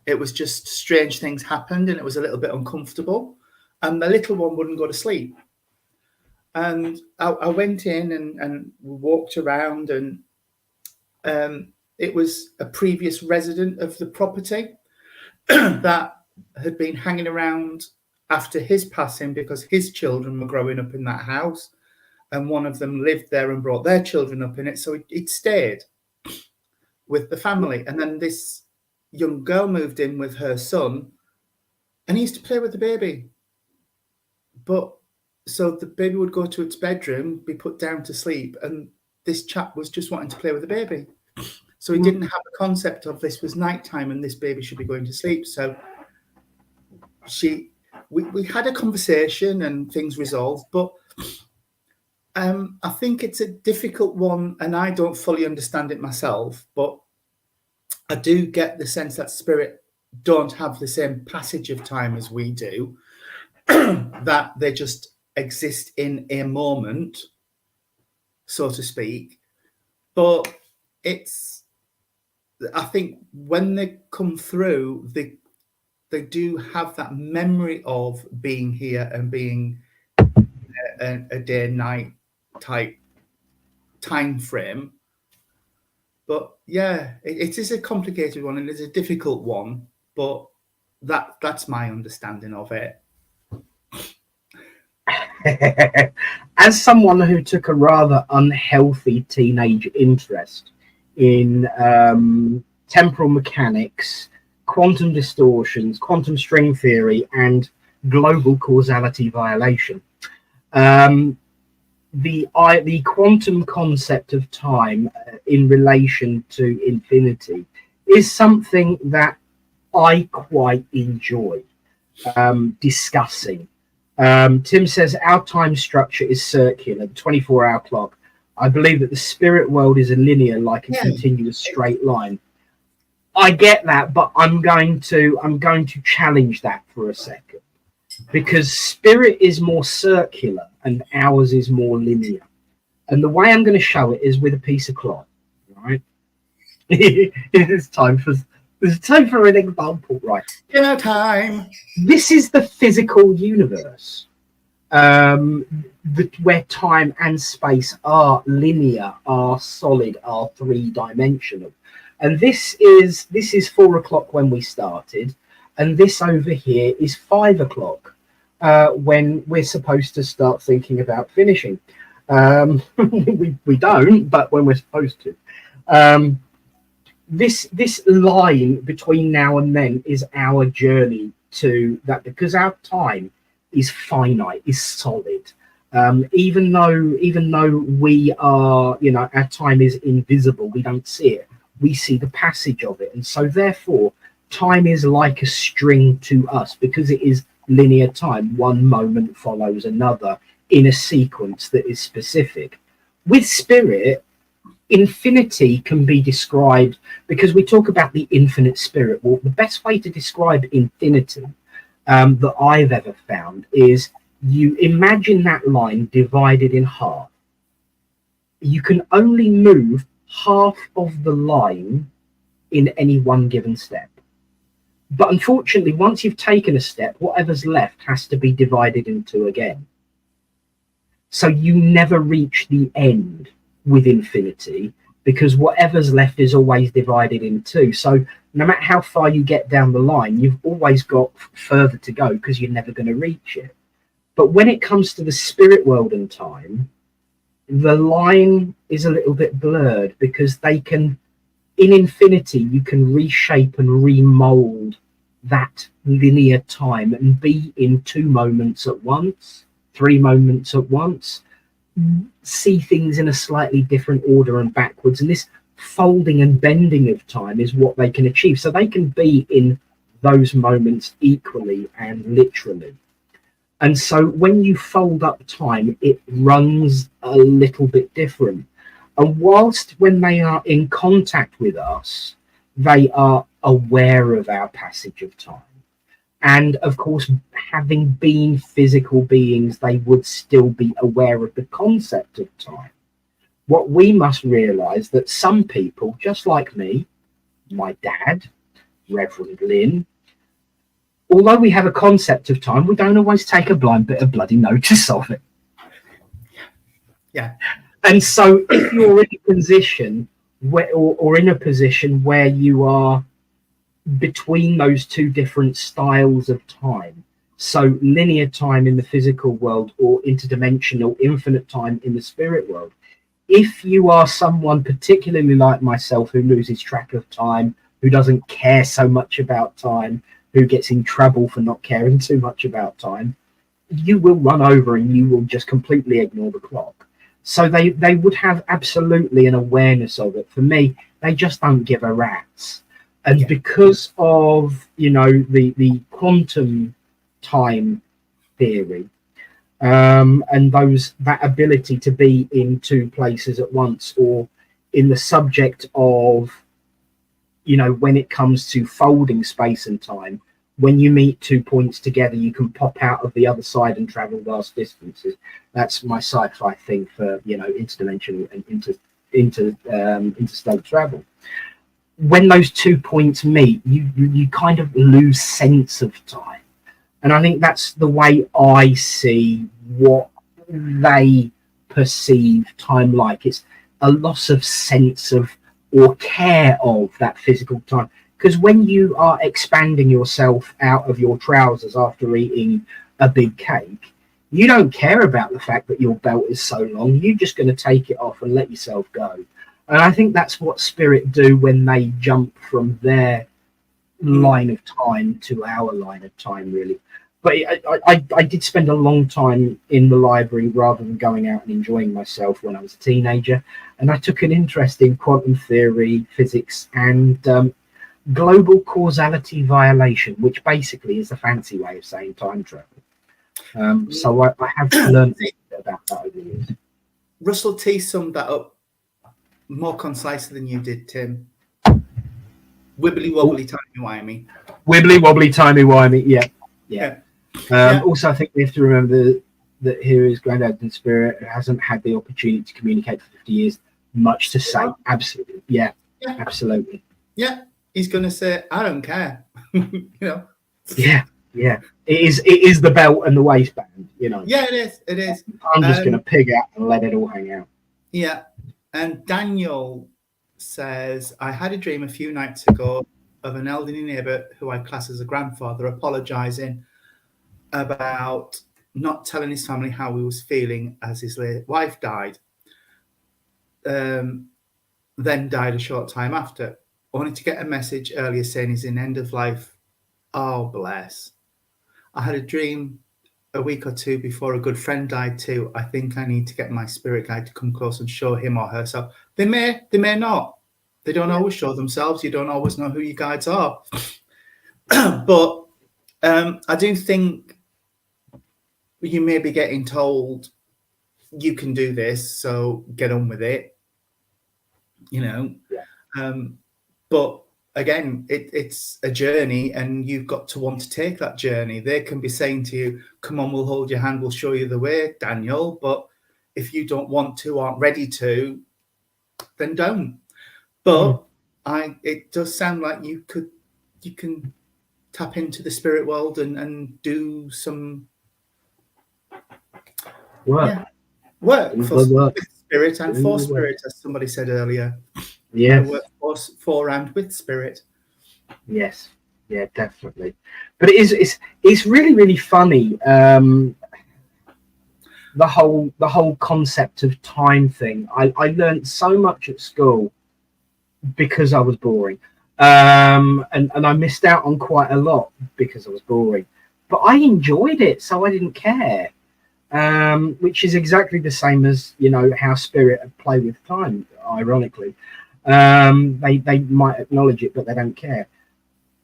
it was just strange things happened and it was a little bit uncomfortable. And the little one wouldn't go to sleep. And I went in and walked around, and it was a previous resident of the property that had been hanging around after his passing because his children were growing up in that house, and one of them lived there and brought their children up in it. So it stayed with the family. And then this young girl moved in with her son, and he used to play with the baby. But so the baby would go to its bedroom, be put down to sleep, and this chap was just wanting to play with the baby. So he didn't have a concept of this was nighttime and this baby should be going to sleep. So we had a conversation and things resolved, but I think it's a difficult one, and I don't fully understand it myself, but I do get the sense that spirit don't have the same passage of time as we do, that they just exist in a moment, so to speak. But I think when they come through, they do have that memory of being here and being a day and night type time frame. But yeah, it is a complicated one and it's a difficult one, but that's my understanding of it. As someone who took a rather unhealthy teenage interest in temporal mechanics, quantum distortions, quantum string theory, and global causality violation, the quantum concept of time in relation to infinity is something that I quite enjoy discussing. Tim says our time structure is circular, the 24-hour clock. I believe that the spirit world is a linear, like a continuous straight line. I get that, but I'm going to challenge that for a second, because spirit is more circular and ours is more linear. And the way I'm going to show it is with a piece of cloth, right? It's time for an example, right? Dinner time. This is the physical universe, where time and space are linear, are solid, are three-dimensional. And this is 4 o'clock when we started, and this over here is 5 o'clock when we're supposed to start thinking about finishing. We don't, but when we're supposed to. This line between now and then is our journey to that, because our time is finite, is solid. Even though we are, our time is invisible, we don't see it. We see the passage of it, and so therefore time is like a string to us, because it is linear time. One moment follows another in a sequence that is specific. With spirit, infinity can be described, because we talk about the infinite spirit. Well, the best way to describe infinity that I've ever found is, you imagine that line divided in half. You can only move half of the line in any one given step. But unfortunately, once you've taken a step, whatever's left has to be divided in two again. So you never reach the end with infinity, because whatever's left is always divided in two. So no matter how far you get down the line, you've always got further to go, because you're never going to reach it. But when it comes to the spirit world and time, the line is a little bit blurred, because in infinity, you can reshape and remold that linear time and be in 2 moments at once, 3 moments at once, see things in a slightly different order and backwards. And this folding and bending of time is what they can achieve. So they can be in those moments equally and literally. And so when you fold up time, it runs a little bit different. And whilst when they are in contact with us, they are aware of our passage of time. And of course, having been physical beings, they would still be aware of the concept of time. What we must realize that some people, just like me, my dad, Reverend Lynn, although we have a concept of time, we don't always take a blind bit of bloody notice of it. Yeah. And so if you're in a position or in a position where you are between those two different styles of time, so linear time in the physical world or interdimensional infinite time in the spirit world, if you are someone particularly like myself who loses track of time, who doesn't care so much about time, who gets in trouble for not caring too much about time, you will run over and you will just completely ignore the clock. So they would have absolutely an awareness of it. For me, they just don't give a rat's. And because of, the quantum time theory, and that ability to be in 2 places at once, or in the subject of, when it comes to folding space and time, when you meet 2 points together, you can pop out of the other side and travel vast distances. That's my sci-fi thing for, interdimensional and interstellar travel. when those 2 points meet, you kind of lose sense of time. And I think that's the way I see what they perceive time like. It's a loss of sense of or care of that physical time. Because when you are expanding yourself out of your trousers after eating a big cake, you don't care about the fact that your belt is so long. You're just going to take it off and let yourself go. And I think that's what spirit do when they jump from their line of time to our line of time, really. But I did spend a long time in the library rather than going out and enjoying myself when I was a teenager. And I took an interest in quantum theory, physics, and global causality violation, which basically is a fancy way of saying time travel. So I have learned a bit about that over the years. Russell T summed that up more concisely than you did, Tim. Wibbly wobbly timey-wimey. Wibbly wobbly timey-wimey, yeah. Also, I think we have to remember that here is Grandad in spirit who hasn't had the opportunity to communicate for 50 years. Much to say. Absolutely. Yeah. Absolutely. Yeah. He's going to say, I don't care. You know? Yeah. It is the belt and the waistband, you know. Yeah, it is. I'm just going to pig out and let it all hang out. Yeah. And Daniel says, I had a dream a few nights ago of an elderly neighbour who I class as a grandfather apologising about not telling his family how he was feeling as his late wife died. Then died a short time after. Only to get a message earlier saying he's in end of life. Oh, bless. I had a dream a week or two before a good friend died too. I think I need to get my spirit guide to come close and show him or herself. They may not. They don't always show themselves. You don't always know who your guides are. But I do think you may be getting told you can do this, so get on with it. You know. Yeah. But again, it's a journey, and you've got to want to take that journey. They can be saying to you, come on, we'll hold your hand, we'll show you the way, Daniel. But if you don't want to, aren't ready to, then don't. But it does sound like you can tap into the spirit world and do some work. Work for spirit and for spirit, as somebody said earlier. Yes. I work for and with spirit. Yes. Yeah, definitely. But it's really, really funny. The whole concept of time thing. I learned so much at school because I was boring. And I missed out on quite a lot because I was boring. But I enjoyed it, so I didn't care. Which is exactly the same as, you know, how spirit play with time, ironically. They might acknowledge it, but they don't care.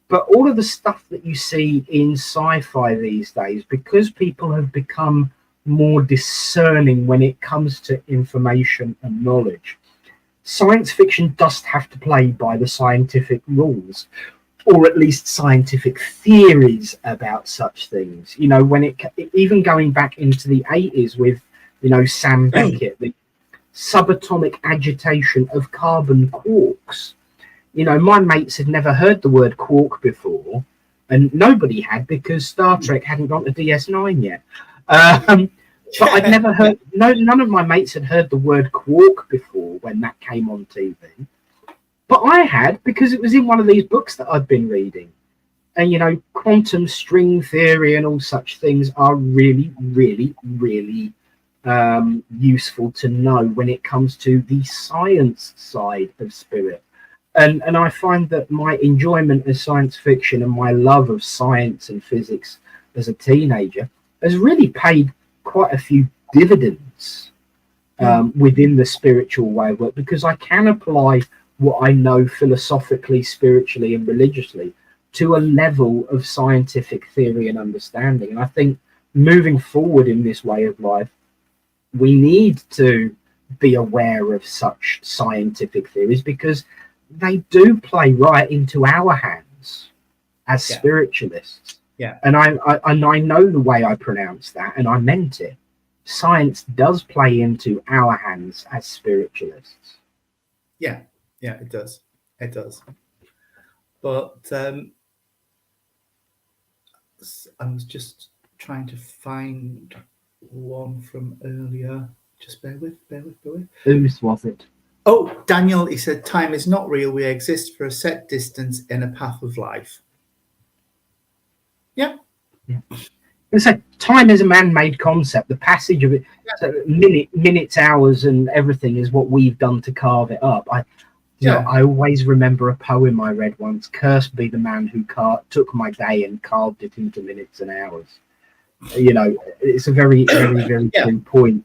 But all of the stuff that you see in sci-fi these days, because people have become more discerning when it comes to information and knowledge, science fiction does have to play by the scientific rules, or at least scientific theories about such things. You know, when even going back into the 80s with, you know, Sam Beckett, the subatomic agitation of carbon quarks. You know, my mates had never heard the word quark before, and nobody had because Star Trek hadn't got the DS9 yet. But I'd never heard, none of my mates had heard the word quark before when that came on TV. But I had, because it was in one of these books that I'd been reading. And, you know, quantum string theory and all such things are really, really, really useful to know when it comes to the science side of spirit. And I find that my enjoyment of science fiction and my love of science and physics as a teenager has really paid quite a few dividends within the spiritual way of work, because I can apply what I know philosophically, spiritually, and religiously to a level of scientific theory and understanding. And I think moving forward in this way of life, we need to be aware of such scientific theories because they do play right into our hands as spiritualists. Yeah. And I know the way I pronounced that, and I meant it. Science does play into our hands as spiritualists. Yeah, it does. It does. But I was just trying to find one from earlier. Just bear with. Whose was it? Oh, Daniel, he said, time is not real. We exist for a set distance in a path of life. Yeah. So time is a man-made concept. The passage of it, so minutes, hours, and everything is what we've done to carve it up. I always remember a poem I read once. Cursed be the man who took my day and carved it into minutes and hours. It's a very, very, very true point.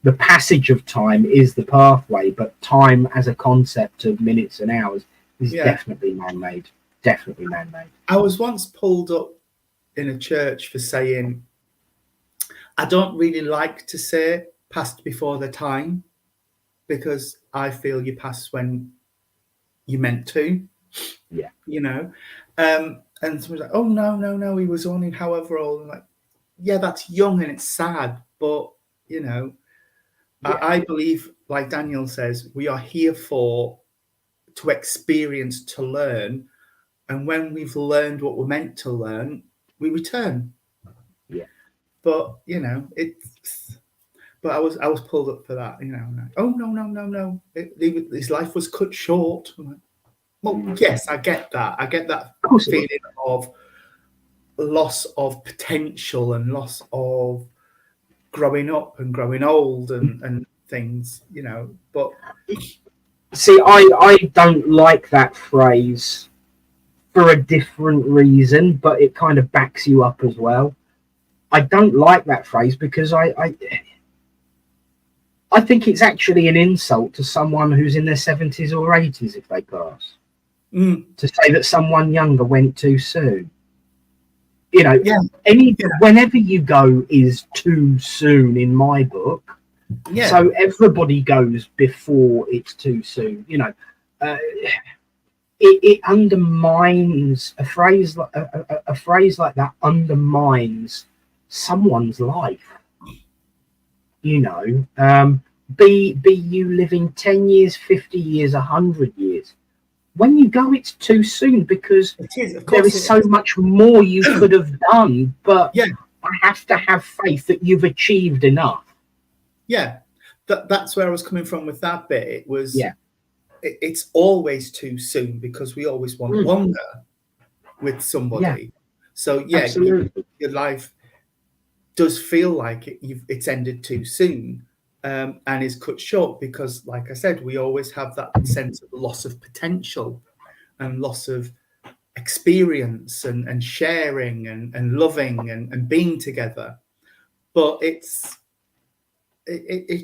The passage of time is the pathway, but time as a concept of minutes and hours is definitely man-made. Definitely man-made. I was once pulled up in a church for saying, I don't really like to say passed before the time, because I feel you passed when you meant to. Yeah. And someone's like, oh, no, he was only however old. I'm like, yeah, that's young and it's sad, but, I believe, like Daniel says, we are here to experience, to learn. And when we've learned what we're meant to learn, we return. Yeah. But, but I was pulled up for that, like, oh, no. His life was cut short. I'm like, well, yes, I get that. I get that feeling of loss of potential and loss of growing up and growing old and things, but see, I don't like that phrase for a different reason, but it kind of backs you up as well. I don't like that phrase because I think it's actually an insult to someone who's in their 70s or 80s if they pass. To say that someone younger went too soon. Whenever you go is too soon in my book. Yeah. So everybody goes before it's too soon. It undermines a phrase like that undermines someone's life. Be you living 10 years, 50 years, 100 years. When you go, it's too soon because there is so much more you could have done. But I have to have faith that you've achieved enough. Yeah, that's where I was coming from with that bit. It was, it's always too soon because we always want longer with somebody. Yeah. So your life does feel like it's ended too soon. And is cut short because, like I said, we always have that sense of loss of potential and loss of experience and sharing and loving and being together. But it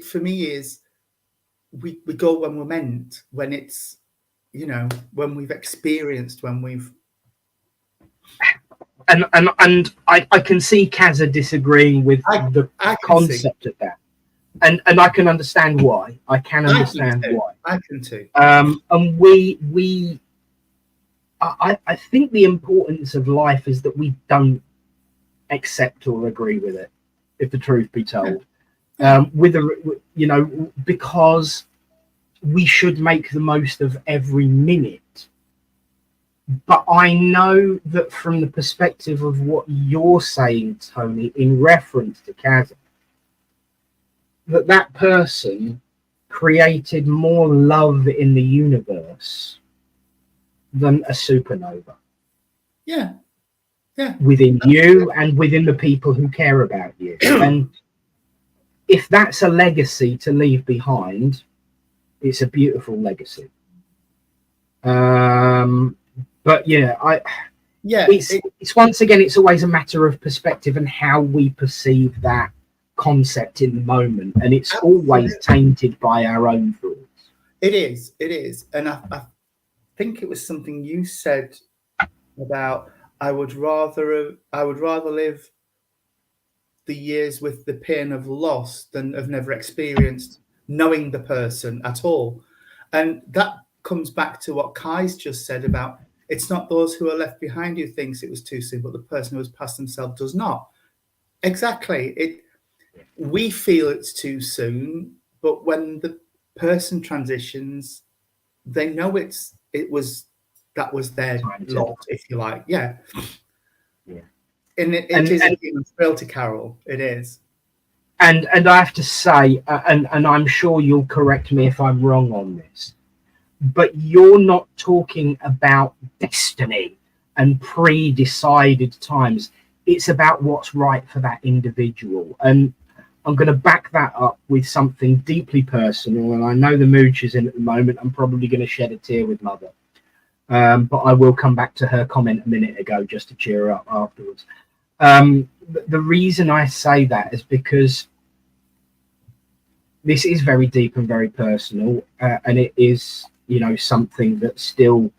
for me is we go when we're meant, when it's, when we've experienced, when we've... And I can see Kazza disagreeing with the concept of that. And I can understand why. I can understand why. I can too. And I think the importance of life is that we don't accept or agree with it, if the truth be told. Because we should make the most of every minute. But I know that from the perspective of what you're saying, Tony, in reference to Kazza, that person created more love in the universe than a supernova. Yeah. Within you and within the people who care about you. And if that's a legacy to leave behind, it's a beautiful legacy. But it's once again, it's always a matter of perspective and how we perceive that concept in the moment, and it's always tainted by our own thoughts. It is, and I think it was something you said about I would rather live the years with the pain of loss than of never experienced knowing the person at all. And that comes back to what Kai's just said about it's not those who are left behind who thinks it was too soon, but the person who has passed themselves does not. Exactly. We feel it's too soon, but when the person transitions, they know it was That was their Timetable. lot, if you like. Yeah. Yeah. And it is a human thrill to Carol. It is. And I have to say, and I'm sure you'll correct me if I'm wrong on this, but you're not talking about destiny and pre-decided times. It's about what's right for that individual. And I'm going to back that up with something deeply personal. And I know the mood she's in at the moment. I'm probably going to shed a tear with Mother. But I will come back to her comment a minute ago just to cheer her up afterwards. The reason I say that is because this is very deep and very personal, and it is, something that still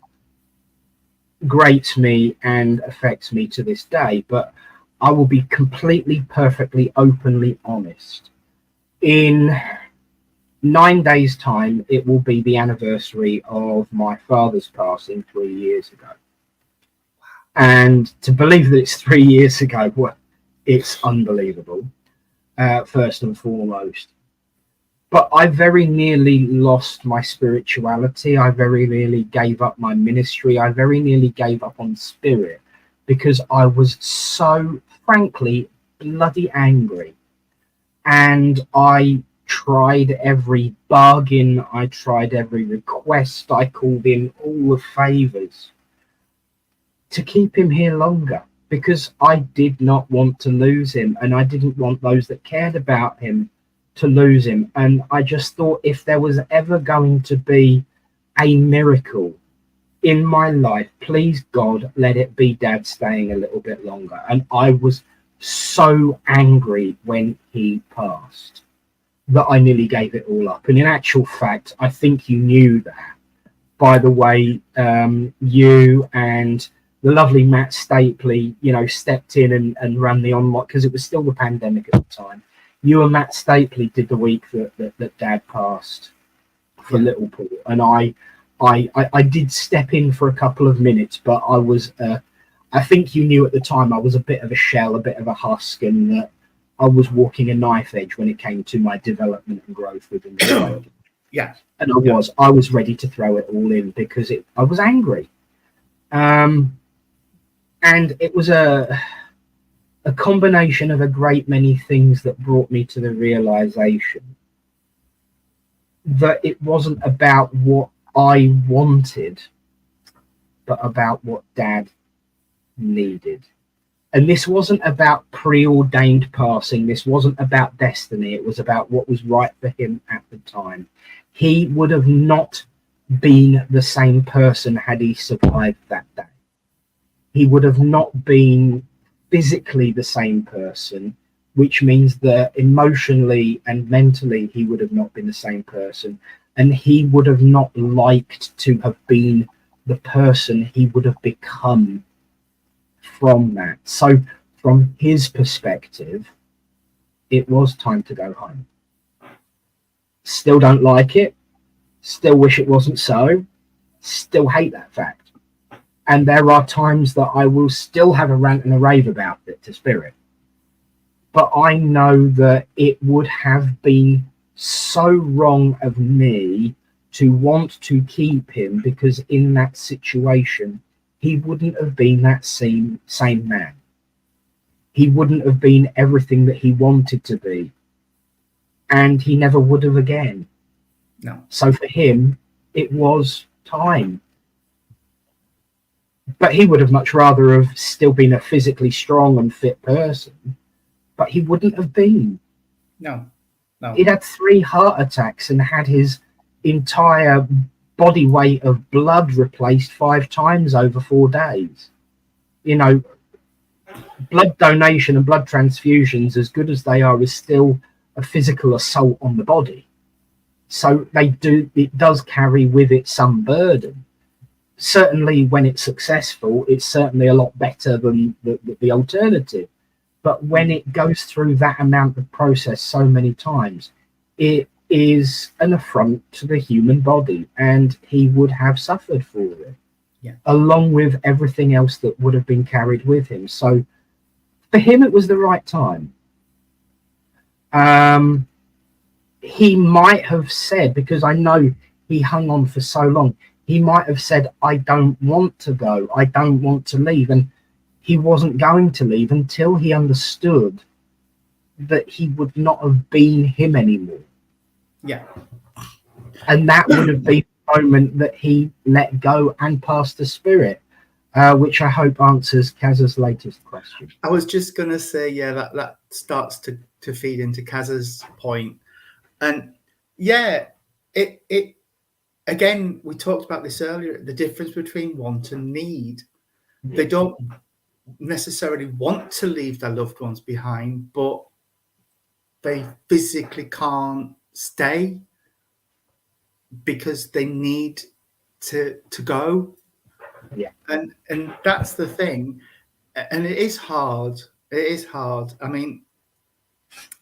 grates me and affects me to this day. But I will be completely, perfectly, openly honest. In 9 days' time, it will be the anniversary of my father's passing 3 years ago. And to believe that it's 3 years ago, well, it's unbelievable, first and foremost. But I very nearly lost my spirituality. I very nearly gave up my ministry. I very nearly gave up on spirit because I was so, frankly, bloody angry. And I tried every bargain. I tried every request. I called in all the favors to keep him here longer because I did not want to lose him, and I didn't want those that cared about him to lose him. And I just thought, if there was ever going to be a miracle in my life, please God, let it be Dad staying a little bit longer. And I was so angry when he passed that I nearly gave it all up. And in actual fact, I think you knew that by the way you and the lovely Matt Stapley, stepped in and ran the online, because it was still the pandemic at the time. You and Matt Stapley did the week that Dad passed for Little Paul, and I did step in for a couple of minutes, but I was, I think you knew at the time I was a bit of a shell, a bit of a husk, and that I was walking a knife edge when it came to my development and growth within the world. Yeah, and I was ready to throw it all in because I was angry, and it was a combination of a great many things that brought me to the realization that it wasn't about what I wanted, but about what Dad needed. And this wasn't about preordained passing. This wasn't about destiny. It was about what was right for him at the time. He would have not been the same person had he survived that day. He would have not been physically the same person, which means that emotionally and mentally he would have not been the same person, and he would have not liked to have been the person he would have become from that. So from his perspective, it was time to go home. Still don't like it, still wish it wasn't so, still hate that fact. And there are times that I will still have a rant and a rave about it to Spirit. But I know that it would have been so wrong of me to want to keep him, because in that situation, he wouldn't have been that same man. He wouldn't have been everything that he wanted to be. And he never would have again. No. So for him, it was time. But he would have much rather have still been a physically strong and fit person. But he wouldn't have been. No. He'd had 3 heart attacks and had his entire body weight of blood replaced 5 times over 4 days. Blood donation and blood transfusions, as good as they are, is still a physical assault on the body. So it does carry with it some burden. Certainly when it's successful, it's certainly a lot better than the alternative. But when it goes through that amount of process so many times, it is an affront to the human body, and he would have suffered for it, along with everything else that would have been carried with him. So for him, it was the right time. He might have said, because I know he hung on for so long, he might have said, I don't want to go, I don't want to leave. And he wasn't going to leave until he understood that he would not have been him anymore. Yeah. And that would have been the moment that he let go and passed the spirit, which I hope answers Kaz's latest question. I was just going to say, yeah, that starts to feed into Kaz's point. And yeah, it again, we talked about this earlier, the difference between want and need. They don't necessarily want to leave their loved ones behind, but they physically can't stay because they need to go. Yeah. And that's the thing. And it is hard. It is hard. I mean,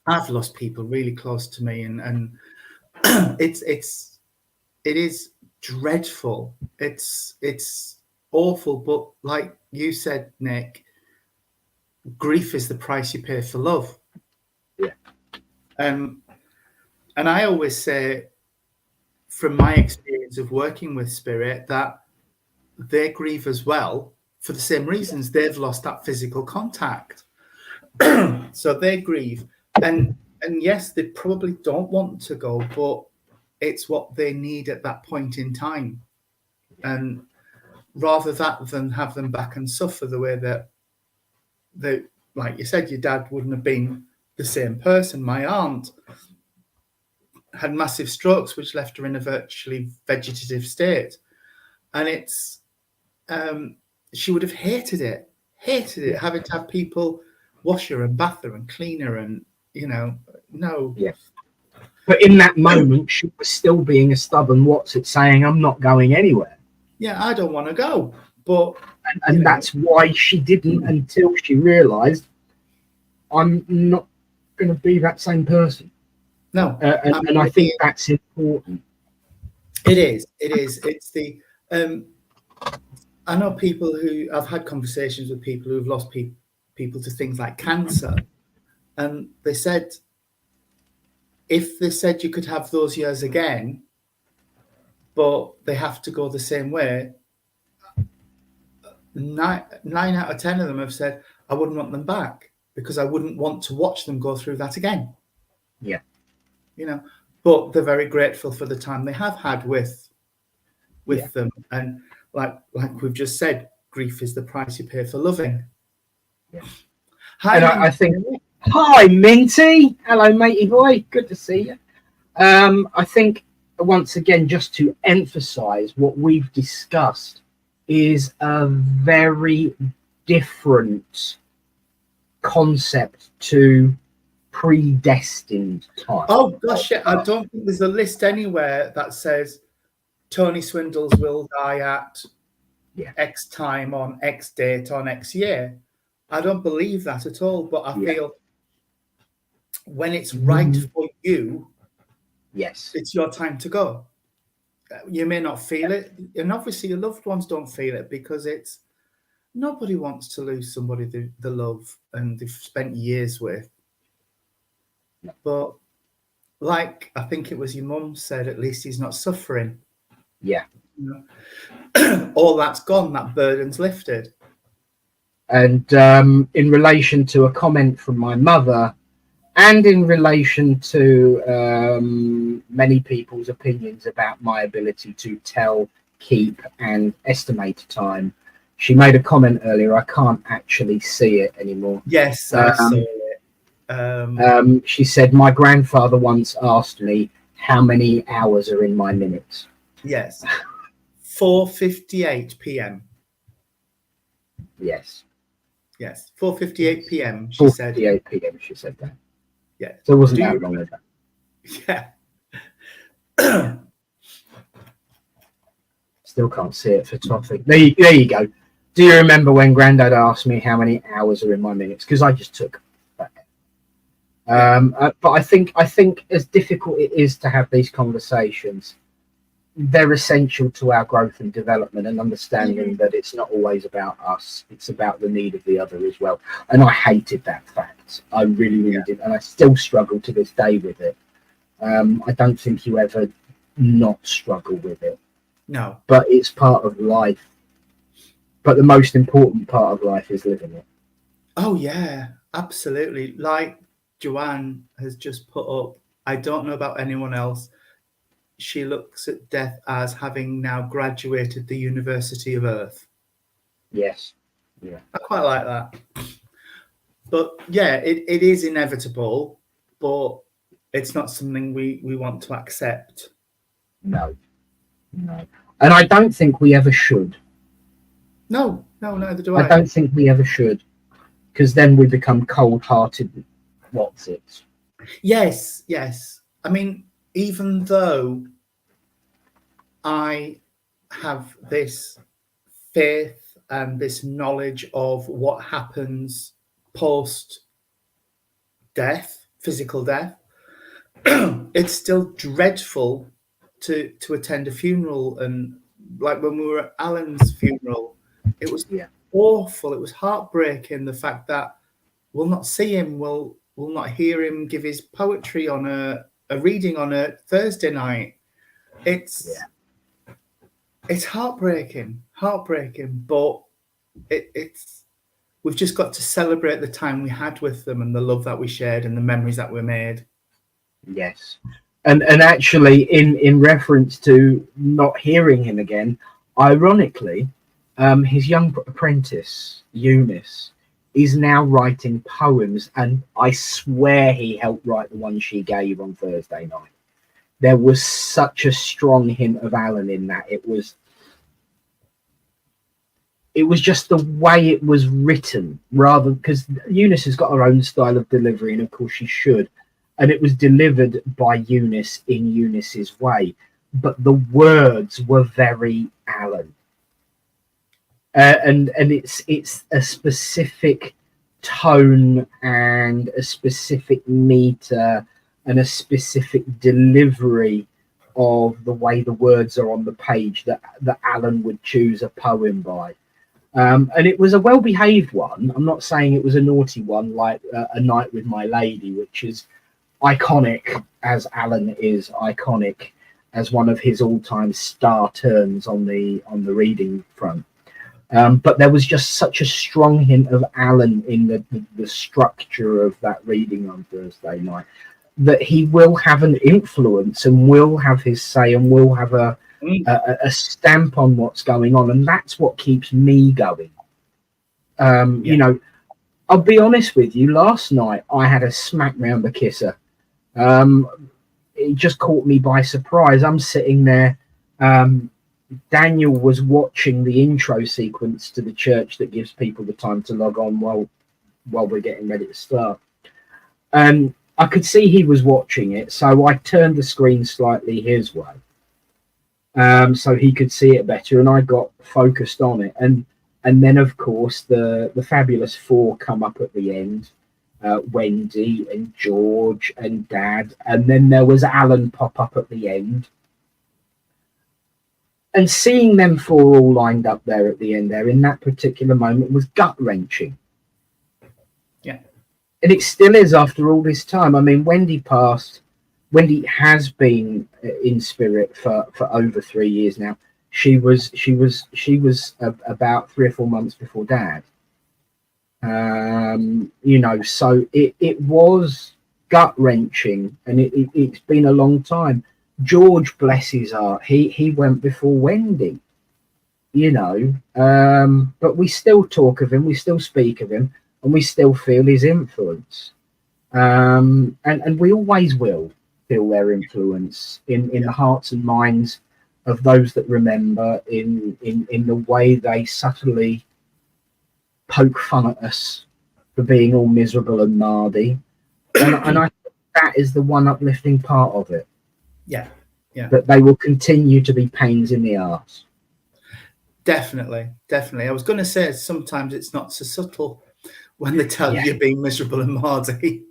I've lost people really close to me, and it is dreadful. It's awful. But like you said, Nick, grief is the price you pay for love. Yeah. And I always say, from my experience of working with spirit, that they grieve as well for the same reasons. They've lost that physical contact. So they grieve. And yes, they probably don't want to go, but it's what they need at that point in time. And rather that than have them back and suffer the way that like you said, your dad wouldn't have been the same person. My aunt had massive strokes, which left her in a virtually vegetative state. And it's, she would have hated it, having to have people wash her and bath her and clean her and, no. Yes. But in that moment, she was still being a stubborn what's it saying, I'm not going anywhere. Yeah, I don't want to go. But and that's why she didn't until she realised I'm not going to be that same person. No. And I think that's important. It is. It's the... I know people who... I've had conversations with people who've lost people to things like cancer. And they said, if they said you could have those years again, but they have to go the same way, 9 out of 10 of them have said, I wouldn't want them back because I wouldn't want to watch them go through that again. Yeah. But they're very grateful for the time they have had with them. And like we've just said, grief is the price you pay for loving. Yeah. Hi, and I think, hi, Minty. Hello, matey boy. Good to see you. I think, once again, just to emphasize what we've discussed is a very different concept to predestined time. Oh, gosh, yeah. I don't think there's a list anywhere that says Tony Swindles will die at X time on X date on X year. I don't believe that at all, but I feel when it's right for you, it's your time to go. You may not feel it, and obviously your loved ones don't feel it because nobody wants to lose somebody they love and they've spent years with. But like I think it was your mum said, at least he's not suffering. Yeah. All that's gone, that burden's lifted. And in relation to a comment from my mother, and in relation to many people's opinions about my ability to tell, keep, and estimate time, she made a comment earlier. I can't actually see it anymore. Yes, I saw it. She said, my grandfather once asked me how many hours are in my minutes. Yes. 4:58 p.m. Yes. Yes. 4:58 p.m. She said. 4:58 p.m. She said that. Yeah. So it wasn't that long ago. Yeah. Still can't see it for toffee. There you go. Do you remember when Grandad asked me how many hours are in my minutes? Because I just took that. But I think as difficult it is to have these conversations, they're essential to our growth and development and understanding that it's not always about us. It's about the need of the other as well. And I hated that fact. I really did. And I still struggle to this day with it. I don't think you ever not struggle with it. No. but it's part of life. But the most important part of life is living it. Oh yeah, absolutely. Like Joanne has just put up, I don't know about anyone else. She looks at death as having now graduated the University of Earth. Yes. Yeah. I quite like that. But yeah, it is inevitable, but it's not something we want to accept. No. No. And I don't think we ever should. No, neither do I I. don't think we ever should, because then we become cold-hearted. What's it? Yes. I mean, even though I have this faith and this knowledge of what happens post death, physical death, it's still dreadful to attend a funeral. And like when we were at Alan's funeral, it was awful. It was heartbreaking, the fact that we'll not see him, we'll not hear him give his poetry on a reading on a Thursday night. It's heartbreaking, but it's we've just got to celebrate the time we had with them and the love that we shared and the memories that were made. Yes. And actually, in reference to not hearing him again, ironically, his young apprentice, Eunice, is now writing poems, and I swear he helped write the one she gave on Thursday night. There was such a strong hint of Alan in that. It was just the way it was written, rather, because Eunice has got her own style of delivery, and of course she should. And it was delivered by Eunice in Eunice's way, but the words were very Alan. And it's a specific tone and a specific meter and a specific delivery of the way the words are on the page that Alan would choose a poem by. And it was a well-behaved one. I'm not saying it was a naughty one like A Night with My Lady, which is iconic, as Alan is iconic, as one of his all-time star turns on the reading front. But there was just such a strong hint of Alan in the structure of that reading on Thursday night, that he will have an influence and will have his say and will have a stamp on what's going on, and that's what keeps me going. You know, I'll be honest with you, last night I had a smack round the kisser. It just caught me by surprise. I'm sitting there, Daniel was watching the intro sequence to the church that gives people the time to log on while we're getting ready to start, and I could see he was watching it, so I turned the screen slightly his way, so he could see it better, and I got focused on it. And then, of course, the Fabulous Four come up at the end, Wendy and George and Dad, and then there was Alan pop up at the end. And seeing them four all lined up there at the end there in that particular moment was gut-wrenching. Yeah. And it still is after all this time. I mean, Wendy passed. Wendy has been in spirit for over 3 years now. She was about 3 or 4 months before Dad. You know, so it was gut-wrenching, and it's been a long time. George, bless his heart, he went before Wendy, you know, but we still talk of him, we still speak of him, and we still feel his influence, and we always will feel their influence in the hearts and minds of those that remember, in the way they subtly poke fun at us for being all miserable and mardy, and I think that is the one uplifting part of it. Yeah. That they will continue to be pains in the arse. Definitely. I was going to say sometimes it's not so subtle when they tell you you're being miserable and mardy.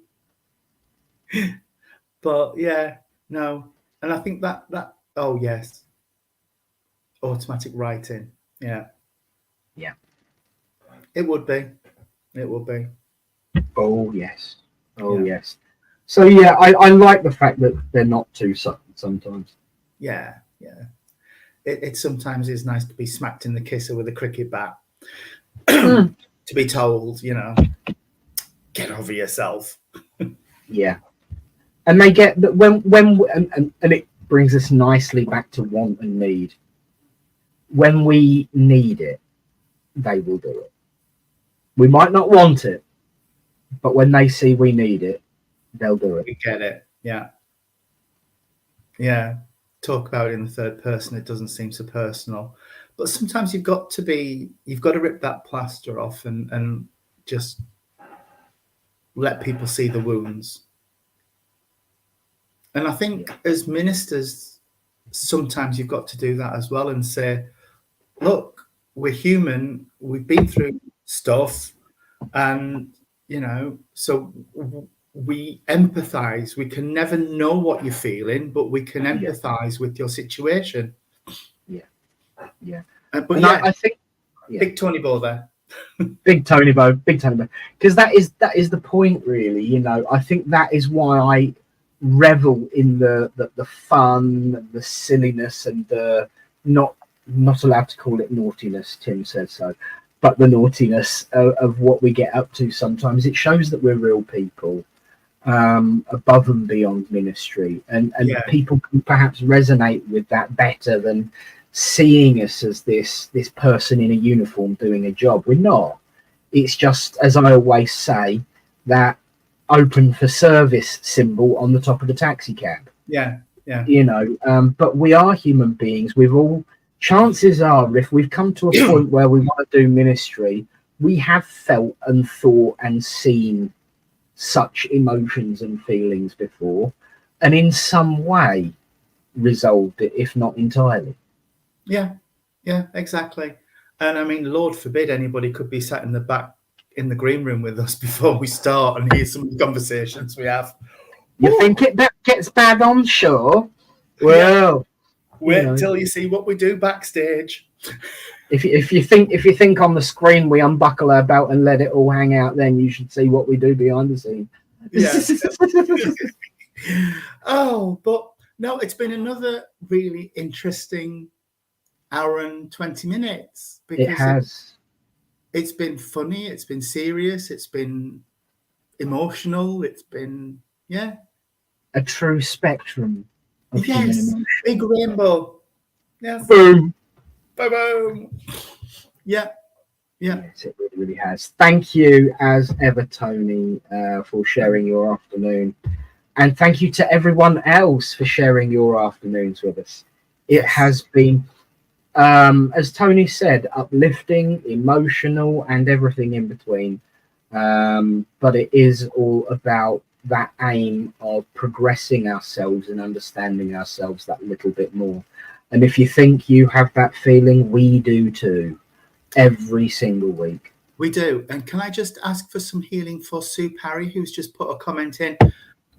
But yeah, no. And I think that oh yes, automatic writing. Yeah. It would be. Oh yes. Yes. So yeah, I like the fact that they're not too subtle sometimes. Yeah. it sometimes is nice to be smacked in the kisser with a cricket bat. Mm. To be told, you know, get over yourself. Yeah. And they get that and it brings us nicely back to want and need. When we need it, they will do it. We might not want it, but when they see we need it, they'll do it. We get it. Yeah. Yeah. Talk about it in the third person. It doesn't seem so personal. But sometimes you've got to rip that plaster off and just let people see the wounds. And I think as ministers, sometimes you've got to do that as well and say, look, we're human. We've been through stuff. And, you know, so we empathize. We can never know what you're feeling, but we can empathize with your situation. Yeah. Yeah. But yeah, I think big Tony Bow there. Big Tony Bow. Because that is the point, really. You know, I think that is why I revel in the fun, the silliness, and the not allowed to call it naughtiness. Tim said so, but the naughtiness of what we get up to sometimes. It shows that we're real people, above and beyond ministry, and people can perhaps resonate with that better than seeing us as this person in a uniform doing a job. We're not. It's just, as I always say, that open for service symbol on the top of the taxi cab. Yeah. You know, but we are human beings. We've all, chances are, if we've come to a point where we want to do ministry, we have felt and thought and seen such emotions and feelings before, and in some way resolved it, if not entirely. Yeah, exactly. And I mean, Lord forbid anybody could be sat in the back in the green room with us before we start and hear some of the conversations we have. You think it gets bad on show? Well, wait till you see what we do backstage. If you think on the screen we unbuckle our belt and let it all hang out, then you should see what we do behind the scenes. Oh, but no, it's been another really interesting hour and 20 minutes. Because it has. It's been funny. It's been serious. It's been emotional. It's been, a true spectrum of human emotion. Big rainbow. Yes. Boom. Boom. Yeah. Yes, it really has. Thank you, as ever, Tony, for sharing your afternoon. And thank you to everyone else for sharing your afternoons with us. It has been, as Tony said, uplifting, emotional, and everything in between. But it is all about that aim of progressing ourselves and understanding ourselves that little bit more. And if you think you have that feeling, we do too, every single week. We do. And can I just ask for some healing for Sue Parry, who's just put a comment in,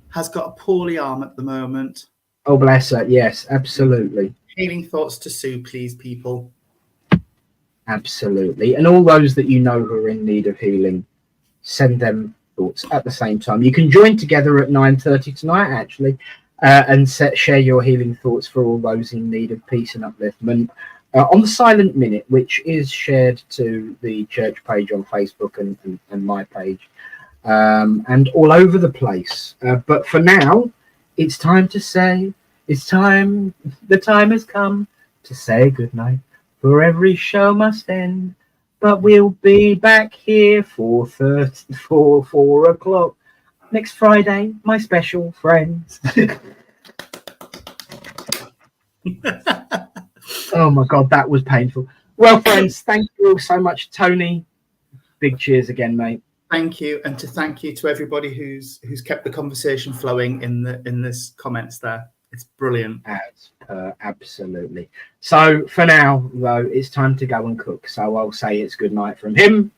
has got a poorly arm at the moment. Oh, bless her. Yes, absolutely. Healing thoughts to Sue, please, people. Absolutely. And all those that you know who are in need of healing, send them thoughts at the same time. You can join together at 9:30 tonight, actually, and share your healing thoughts for all those in need of peace and upliftment on the Silent Minute, which is shared to the church page on Facebook and my page, and all over the place. But for now, it's time to say, the time has come to say goodnight, for every show must end. But we'll be back here for 4 o'clock next Friday, my special friends. Oh my God, that was painful. Well, friends, thank you all so much. Tony, big cheers again, mate. Thank you, and thank you to everybody who's kept the conversation flowing in this comments there. It's brilliant. Absolutely. So for now, though, it's time to go and cook. So I'll say it's good night from him.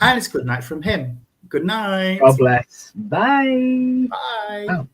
And it's good night from him. Good night. God bless. Bye. Bye. Oh.